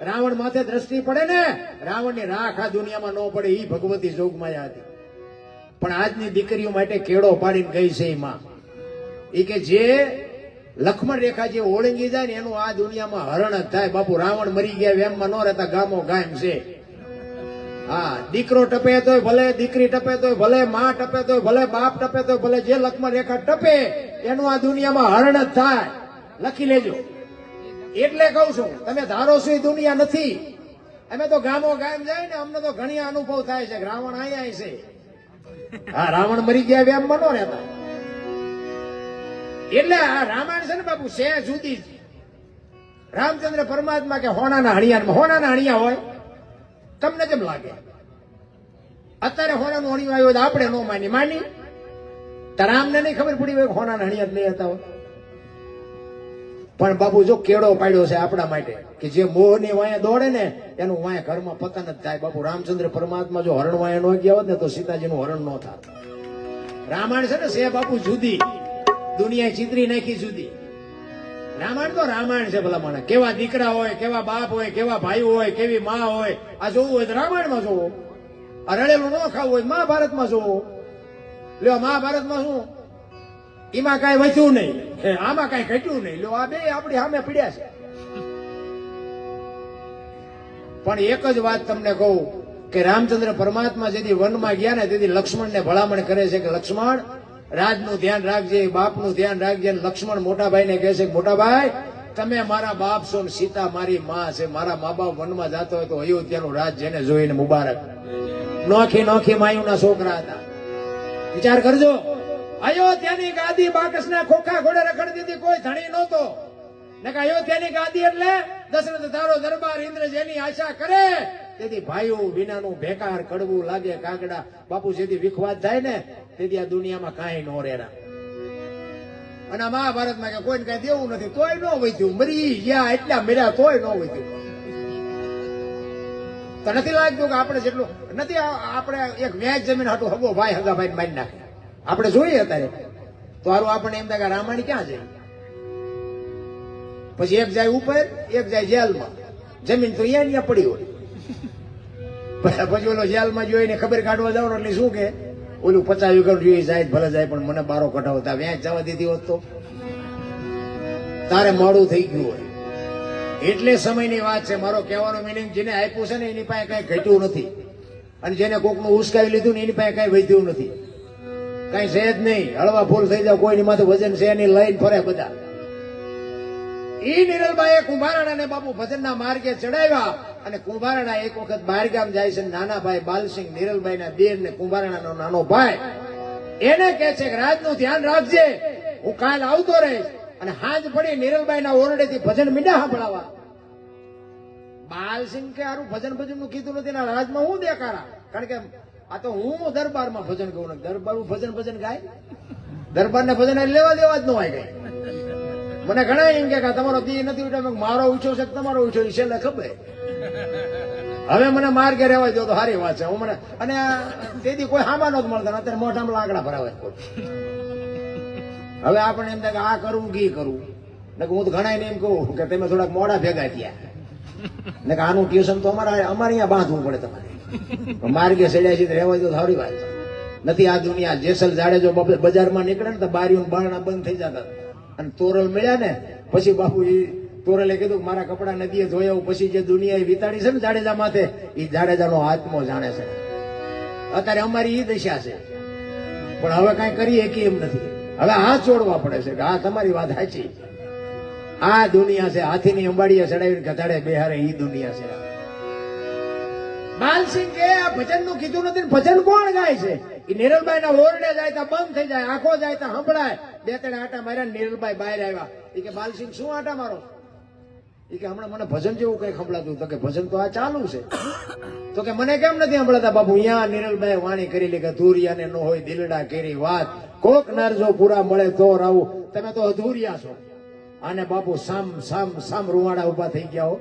રાવણ માથે દ્રષ્ટિ પડે ને, રાવણની રાખ આ દુનિયામાં ન પડે, એ ભગવતી જોગમાયા હતી. પણ આજની દીકરીઓ માટે કેળો પાડીને ગઈ છે એ માં. એ કે જે લક્ષ્મણ રેખા જે ઓળંગી જાય ને એનું આ દુનિયામાં હરણ જ થાય. બાપુ રાવણ મરી ગયા એમમાં ન રહેતા ગામો ગામ છે. હા, દીકરો ટપે તોય ભલે, દીકરી ટપે તોય ભલે, માં ટપે તોય ભલે, બાપ ટપે તોય ભલે, જે લક્ષ્મણ રેખા ટપે એનું આ દુનિયામાં હરણ જ થાય. લખી લેજો. એટલે કઉ છું, તમે ધારો છો એ દુનિયા નથી. અમે તો ગામો ગામ જાય ને અમને તો ઘણી અનુભવ થાય છે. રાવણ અહીંયા છે. હા, રાવણ મરી ગયા એમમાં ન રહેતા. એટલે આ રામાયણ છે ને બાપુ છે જુદી. રામચંદ્ર પરમાત્મા કે હોનાના હણિયામાં, હોનાના હણિયા હોય તમને કેમ લાગે? અત્યારે હોનાનું હણિયું આવ્યું હોય આપણે નો માની તો રામને નહીં ખબર પડી હોય હોનાના હણિયા નહીં હતા હોય. પણ બાપુ જો કેળો પાડ્યો છે આપણા માટે કે જે મોહની વાયા દોડે ને એનું વાયા ઘરમાં પતન જ થાય. બાપુ રામચંદ્ર પરમાત્મા જો હરણ વાયા ન ગયા હોત ને તો સીતાજીનું હરણ ન થાત. રામાયણ છે ને છે બાપુ જુદી, દુનિયા ચિત્રી નાખી જુદી. રામાયણ તો રામાયણ છે. ભલા મને કેવા દીકરા હોય, કેવા બાપ હોય, કેવા ભાઈ હોય, કેવી માં હોય, આ જોવું હોય તો રામાયણમાં જોવો. આ રડેલું ન ખાવું હોય મહાભારતમાં જોવો. લ્યો મહાભારતમાં શું એમાં કઈ વધ્યું નહીં, આમાં કઈ ઘટ્યું નહીં. લ્યો આ બે આપણી સામે પીડ્યા છે. પણ એક જ વાત તમને કહું કે રામચંદ્ર પરમાત્મા જેથી વનમાં ગયા ને તેથી લક્ષ્મણને ભલામણ કરે છે કે લક્ષ્મણ રાજનું ધ્યાન રાખજે, બાપનું ધ્યાન રાખજે. લક્ષ્મણ મોટા ભાઈને કહે છે કે મોટા ભાઈ તમે મારા બાપ છો ને સીતા મારી માં છે. મારા મા બાપ વનમાં જતો હોય તો અયોધ્યાનું રાજ જેને જોઈને મુબારક. નોખી નોખી માયુના છોકરા હતા. વિચાર કરજો, અયોધ્યાની ગાદી બાકસના ખોખા ઘોડે રખડી દીધી, કોઈ ધણી નહોતો. ને કે અયોધ્યાની ગાદી એટલે દશરથ તારો દરબાર ઇન્દ્ર જેની આશા કરે તેથી ભાઈઓ વિનાનું બેકાર કડવું લાગે કાગડા. બાપુ જેથી વિખવાદ થાય ને તેથી આ દુનિયામાં કાંઈ ન રહેરા. અને આ મહાભારતમાં કે કોઈને કઈ દેવું નથી તોય ન વધ્યું, મરી ગયા એટલા મર્યા તોય ન વધ્યું. તો નથી લાગતું કે આપણે જેટલું નથી, આપણે એક વ્યાજ જમીન હાટું હગો ભાઈ હગા ભાઈ મારી નાખે. આપણે જોઈએ અત્યારે તો હારું આપણને એમ થાય કે રામાયણ ક્યાં જાય. પછી એક જાય ઉપર, એક જાય જેલમાં. જમીન તો અહીંયા પડી હોય. પછી ઓલો જેલમાં જોઈને ખબર કાઢવા જાવ એટલે શું કે ઓલું 50 વીઘા જોઈએ જાય ભલે જાય પણ મને બારો કઢાવતા વ્યાજ જવા દીધી હોત તો તારે મોડું થઈ ગયું હોય. એટલે સમયની વાત છે. મારો કહેવાનો મિનિંગ જેને આપ્યું છે ને એની પાસે કઈ ઘટ્યું નથી, અને જેને કોકનું ઉસકાવી લીધું ને એની પાસે કઈ વધ્યું નથી. કઈ છે જ નહીં. હળવા ફૂલ થઈ જાય, કોઈની માથે વજન છે એની લઈને ફરે બધા. ઈ નિરલબાઈએ કુંભારાણાને બાપુ ભજનના માર્ગે ચડાવ્યા અને કુંભારાણા એક વખત બહારગામ જાય છે. નાના ભાઈ બાલસિંહ નિરલબાઈના બેન ને કુંભારાણાનો નાનો ભાઈ એને કહે છે કે રાજનું ધ્યાન રાખજે, હું કાલ આવતો રહીશ. અને હાજ પડી નિરલબાઈના ઓરડેથી ભજન મીંડા સાંભળાવા. બાલસિંહ કે હારું ભજન નું કીધું નથી ને રાજમાં હું દેખાડા, કારણ કે આ તો હું દરબારમાં ભજન ગાઉં ને દરબારનું ભજન ગાય. દરબારને ભજન લેવા દેવા જ ન હોય કઈ. મને ઘણા એમ કે તમારો દી નથી ઉઠ્યો, મારો ઉઠ્યો છે તમારો ઉઠ્યો છે છેલ્લે ખબર. હવે મને માર્ગે રહેવા દો તો સારી વાત છે. હું મને અને તેથી કોઈ હામા નહોતું મળતા, અત્યારે મોઢામાં લાકડા ભરાવે. હવે આપણે એમ થાય કે આ કરવું કે કરવું. હું તો ઘણા એમ કહું કે તમે થોડાક મોડા ભેગા થયા ને કે આનું ટ્યુશન તો અમારે અહીંયા બાંધવું પડે તમારે. માર્ગે ચડ્યા છે રહેવા દો સારી વાત નથી. આ દુનિયા જેસલ જાડેજો બજારમાં નીકળે ને તો બારીઓ બારણા બંધ થઈ જતા અને તોરલ મળ્યા ને પછી બાપુ એ તોરલે કીધું મારા કપડા નદીએ ધોયા પછી જે દુનિયા વિતાડી છે ને જાડેજા માથે એ જાડેજાનો આત્મો જાણે છે. અત્યારે અમારી એ દશા છે પણ હવે કઈ કરીએ કે એમ નથી. હવે હાથ જોડવા પડે છે કે હા તમારી વાત સાચી. આ દુનિયા છે, હાથીની અંબાડીએ ચડાવીને ગધાડે બેહારે એ દુનિયા છે. બાલસિંહ કે આ ભજન નું કીધું નથી ને ભજન કોણ ગાય છે? એ નિરલબાઈ ના ઓરડે જાય તો બંધ થઈ જાય, આંખો જાય તો સંભળાય. 2-3 આટા માર્યા નિરલબાઈ બહાર આવ્યા. એ કે બાલસિંહ શું આટા મારો? એ કે હમણાં મને ભજન જેવું કઈ સંભળાતું. તો કે ભજન તો આ ચાલુ છે. તો કે મને કેમ નથી સંભળાતા? બાપુ અહીંયા નિરલબાઈ વાણી કરી લે કે અધૂરિયાને ન હોય દિલડા કેરી વાત, કોક નર જો પૂરા મળે તો રાવું. તમે તો અધૂરિયા છો. અને બાપુ સામ સામ સામ રૂવાડા ઉભા થઈ ગયા હો.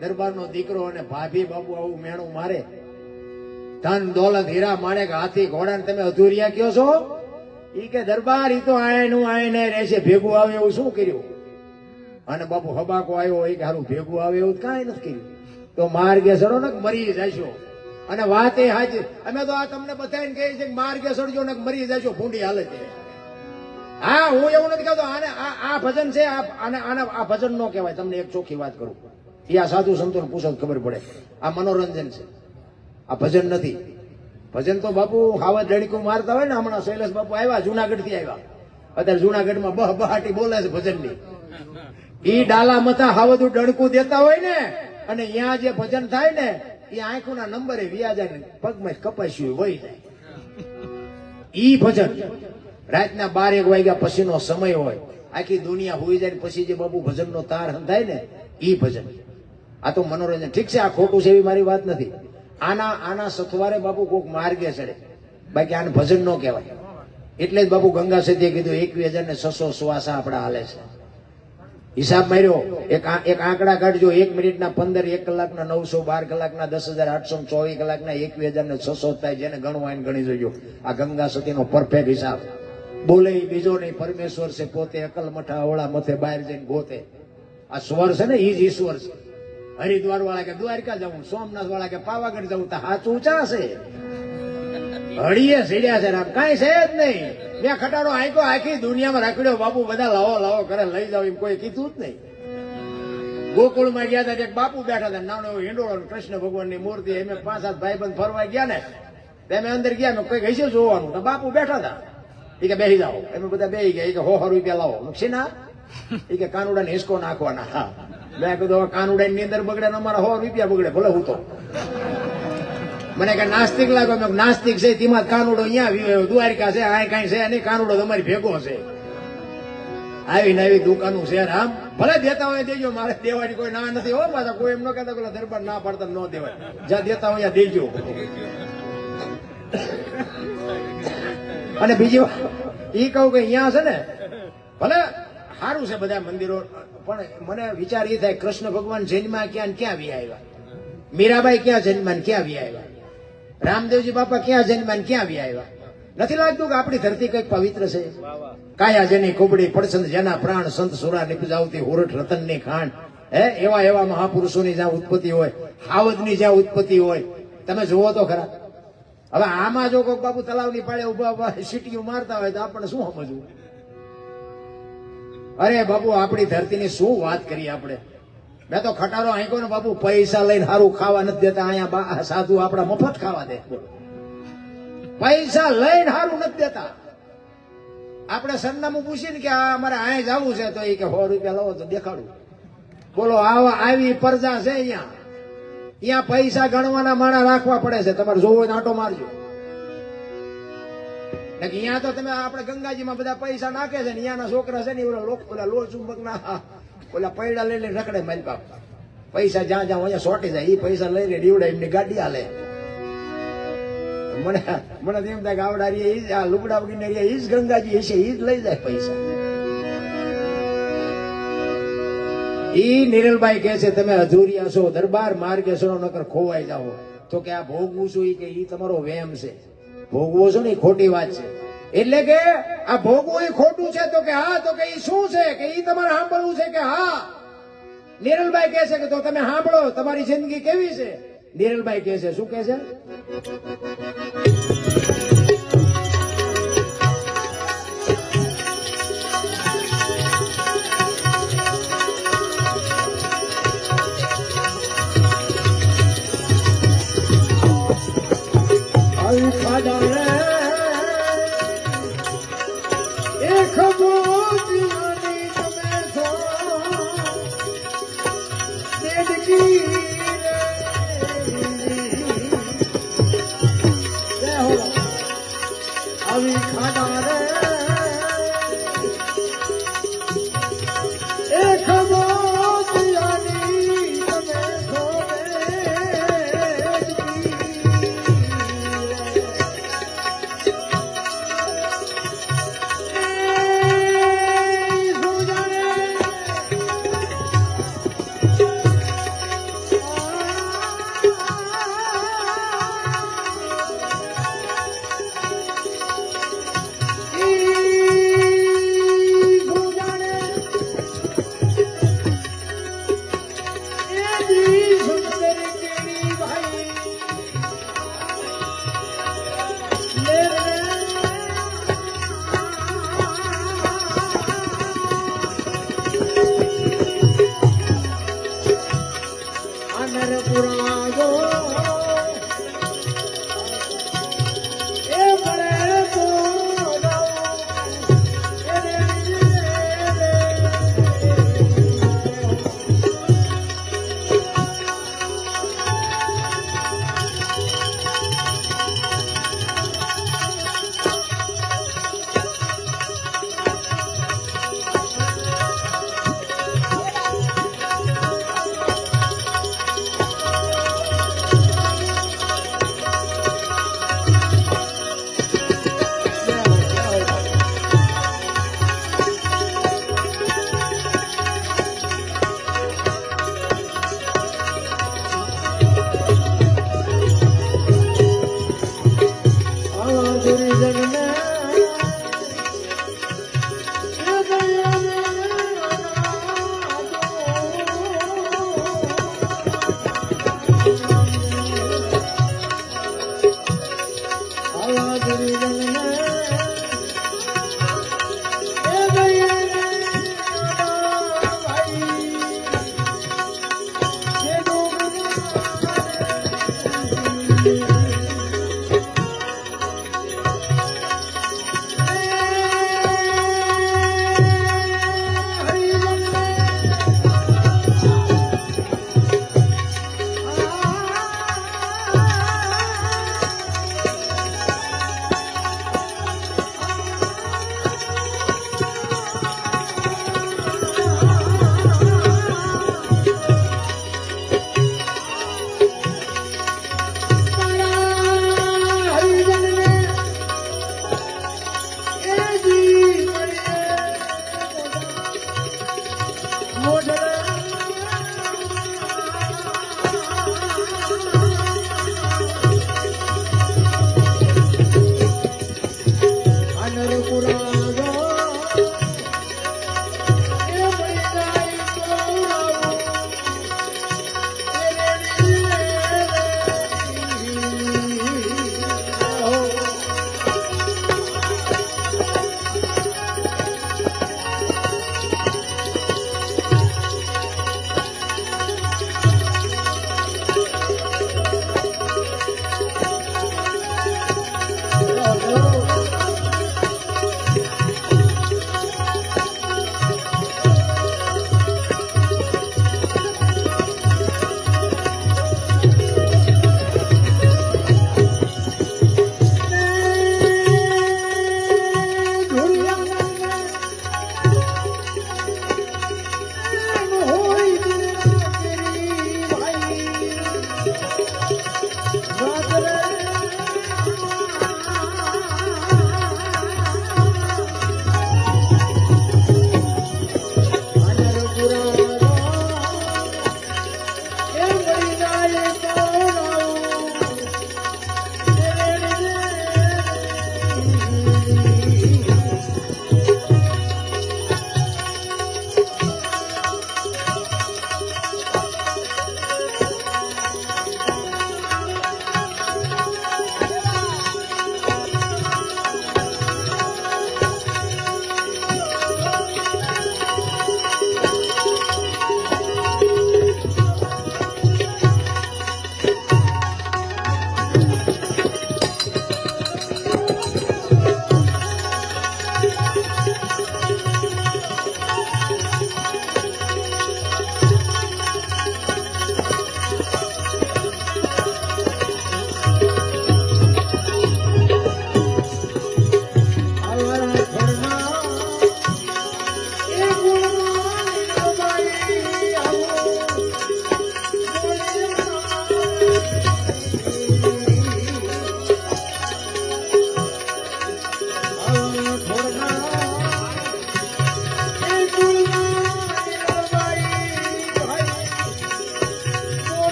દરબારનો દીકરો અને ભાભી બાપુ આવું મેણું મારે, ધન દોલત હીરા માણે કે હાથી ઘોડા, તમે અધૂરિયા કયો છો? ઈ કે દરબાર ઈ તો આયનું આયને રહેશે, ભેગું આવે એવું શું કર્યું? અને બાપુ હબાકો આવ્યો હોય કે હારું ભેગું આવે એવું કઈ નથી કર્યું. તો માર્ગે સડો ને મરી જશો. અને વાત એ હાજી, અમે તો આ તમને બધાને કહીએ છીએ કે માર્ગે સડજો ને મરી જજો ભૂંડી હાલે છે. હા, હું એવું નથી કહેતો આને આ ભજન છે, આ ભજન નો કહેવાય. તમને એક ચોખ્ખી વાત કરું, એ આ સાધુ સંતોને પૂછો ખબર પડે. આ મનોરંજન છે, આ ભજન નથી. ભજન તો બાપુ હાવા ડણીકું મારતા હોય ને. હમણાં શૈલેષ બાપુ આવ્યા, જુનાગઢ થી આવ્યા. અત્યારે જુનાગઢમાં બહાટી બોલે છે ભજનની. ઈ ડાલા મથા હાવદું ડણકું દેતા હોય ને, અને અહીંયા જે ભજન થાય ને, એ આંખોના નંબરે વ્યાજા પગમાં કપાસ્યું વહી જાય. ઈ ભજન રાતના 12-1 વાગ્યા પછીનો સમય હોય, આખી દુનિયા હોઈ જાય પછી જે બાબુ ભજનનો તાર થાય ને, ઈ ભજન. આ તો મનોરંજન. ઠીક છે, આ ખોટું છે એવી મારી વાત નથી. આના સથવારે બાપુ કોક માર્ગે ચડે, બાકી આને ભજન નો કહેવાય. એટલે જ બાપુ ગંગા સતીએ કીધું 21,600 શ્વાસા આપડા હાલે છે. હિસાબ માર્યો, એક આંકડા કાઢજો. 1 મિનિટના 15, 1 કલાકના 900, 12 કલાકના 10,800, 24 કલાકના 21,600 થાય. જેને ગણવા એને ગણી જોજો. આ ગંગા સતીનો પરફેક્ટ હિસાબ. બોલે બીજો નહીં, પરમેશ્વર છે પોતે. અકલ મઠા અવળા મથે બહાર જઈને ગોતે. આ સ્વર છે ને, ઈ જ ઈશ્વર છે. હરિદ્વાર વાળા કે દ્વારકા જવું, સોમનાથ વાળા કે પાવાગઢ જવું, તો હાથ ઊંચા છે. હળીએ સીડ્યા છે રામ, કાંઈ છે જ નહીં. મેં ખટાડો આંકો આખી દુનિયામાં રાખડ્યો બાપુ. બધા લાવો કરે, લઈ જાવ એમ કોઈ કીધું જ નહીં. ગોકુળમાં ગયા હતા, એક બાપુ બેઠા હતા, નાનો એવો હિંડોળો, કૃષ્ણ ભગવાનની મૂર્તિ. અમે 5-7 ભાઈબંધ ફરવા ગયા ને, અમે અંદર ગયા, મેં કોઈ હશે જોવાનું, તો બાપુ બેઠા હતા. એ કે બેસી જાઓ. અમે બધા બેસી ગયા. એ કે 100 રૂપિયા લાવો. શેના? એ કે કાનુડાને હિસકો નાખવાના. હા, મેં કીધું કાનુડા ની અંદર બગડે ને અમારા 100 રૂપિયા બગડે, ભલે હું તો. મને કે નાસ્તિક લાગો. મેં નાસ્તિક છે તેમાં કાનુડો અહીંયા દ્વારિકા છે, આ કઈ છે નહીં, કાનુડો તમારી ભેગો છે. આવીને આવી દુકાનું છે રામ, ભલે દેતા હોય દેજો, મારે દેવાની કોઈ ના નથી. હો પાછા કોઈ એમ ન કહેતા પેલા દરબાર ના પાડતા ન દેવાય. જ્યાં દેતા હોય દેજો. અને બીજી વાત એ કહું કે અહીંયા છે ને, ભલે સારું છે બધા મંદિરો, પણ મને વિચાર એ થાય, કૃષ્ણ ભગવાન જન્મા ક્યાં વી આવ્યા, મીરાબાઈ ક્યાં જન્મા ક્યાં વી આવ્યા, રામદેવજી બાપા ક્યાં જન્મા ક્યાં વી આવ્યા. નથી લાગતું કે આપણી ધરતી કઈક પવિત્ર છે? કાયા જેની કુબડી પડસંદ જેના પ્રાણ, સંત સુરા નિપજાવતી હુરઠ રતન ની ખાંડ. એવા મહાપુરુષોની જ્યાં ઉત્પત્તિ હોય, હાવદની જ્યાં ઉત્પત્તિ હોય, તમે જુઓ તો ખરા. હવે આમાં જો કોઈ બાપુ તલાવની પાળે ઉભા સીટીઓ મારતા હોય તો આપણને શું સમજવું? અરે બાપુ, આપણી ધરતીની શું વાત કરીએ આપણે. મેં તો ખટારો આંકો ને બાપુ, પૈસા લઈને સારું ખાવા નથી દેતા. અહીંયા સાધુ આપડા મફત ખાવા દે. પૈસા લઈને સારું નથી દેતા. આપણે સરનામું પૂછીએ ને કે અમારે અહીંયા જવું છે, તો એ કે 100 રૂપિયા લાવો તો દેખાડું. બોલો, આવી પ્રજા છે અહીંયા. અહીંયા પૈસા ગણવાના માણા રાખવા પડે છે. તમારે જોવો હોય આંટો મારજો. અહીંયા તો તમે આપણે ગંગાજીમાં બધા પૈસા નાખે છે ને, અહીંયાના છોકરા છે ને ઓલા લો ચુંબક ના ઓલા પૈડા લઈને રખડે મારી બાપ. પૈસા જ્યાં અહીંયા સોટી જાય, એ પૈસા લઈને દીવડા એમની ગાડી હાલે. મને એમ થાય કે આવડા આ લુગડા વગીને ઈ જ ગંગાજી હશે, ઈ જ લઈ જાય પૈસા. ઈ નિરલભાઈ કહે છે તમે અધૂરિયા છો, દરબાર માર્ગે છો, નકર ખોવાઈ જાઓ. તો કે આ ભોગવું છું, એ કે ઈ તમારો વેમ છે. ભોગવો છો ને એ ખોટી વાત છે. એટલે કે આ ભોગવું એ ખોટું છે. તો કે હા, તો કે ઈ શું છે કે ઈ તમારે સાંભળવું છે કે હા. નિરલભાઈ કહે છે કે તો તમે સાંભળો, તમારી જિંદગી કેવી છે. નિરલભાઈ કહે છે, શું કહે છે?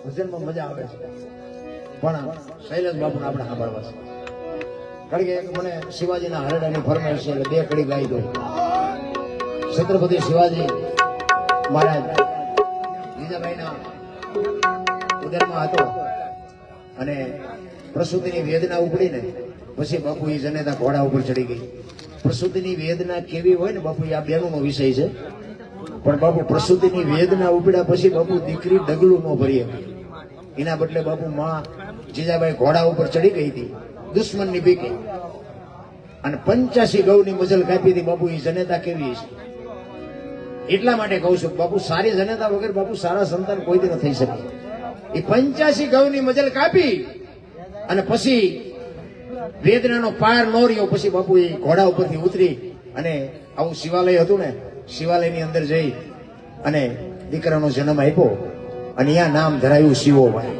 ભજનમાં મજા આવે છે, પણ શૈલેષ બાપુ આપણે સાંભળવા છે. કારણ કે મને શિવાજીના હરડાની ફરમાઈશ છે, એટલે 2 કડી ગાઈ દઉં. છત્રપતિ શિવાજી મહારાજ જીજાબાઈના ઉદરમાં હતો અને પ્રસૂતિની વેદના ઉપડીને પછી બાપુ એ જનેતા ઘોડા ઉપર ચડી ગઈ. પ્રસૂતિની વેદના કેવી હોય ને બાપુ, આ બેનોનો વિષય છે, પણ બાપુ પ્રસૂતિની વેદના ઉપડ્યા પછી બાપુ દીકરી ડગલું ન ભરી હતી. એના બદલે બાપુ માં જીજાબાઈ ઘોડા ઉપર ચડી ગઈ હતી દુશ્મનની બીકે, અને 85 ગૌની મજલ કાપી હતી. બાપુ એ જનેતા કેવી છે, એટલા માટે કહું છું બાપુ, સારી જનેતા વગર બાપુ સારા સંતાન કોઈથી ન થઈ શકે. એ 85 ગૌની મજલ કાપી અને પછી વેદનાનો પાર ન રહ્યો, પછી બાપુ એ ઘોડા ઉપરથી ઉતરી અને આવું શિવાલય હતું ને, શિવાલયની અંદર જઈ અને દીકરાનો જન્મ આપ્યો અને અહીંયા નામ ધરાયું શિવોભાઈ.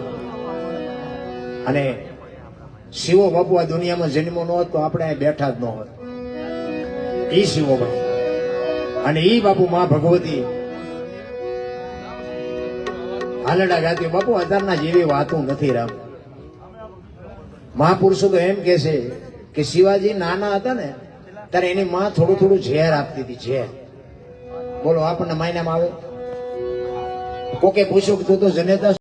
અને શિવો બાપુ આ દુનિયામાં જન્મો ન હોત તો આપણે અહીં બેઠા જ ન હોત. એ શિવોભાઈ અને ઈ બાપુ માં ભગવતી હાલડા ગાતી. બાપુ અત્યારના જેવી વાતો નથી રામ. મહાપુરુષો તો એમ કે છે કે શિવાજી નાના હતા ને ત્યારે એની માં થોડું થોડું ઝેર આપતી હતી. ઝેર બોલો આપણને માયનામાં આવે. કોકે પૂછ્યું કે તું તો જનેતા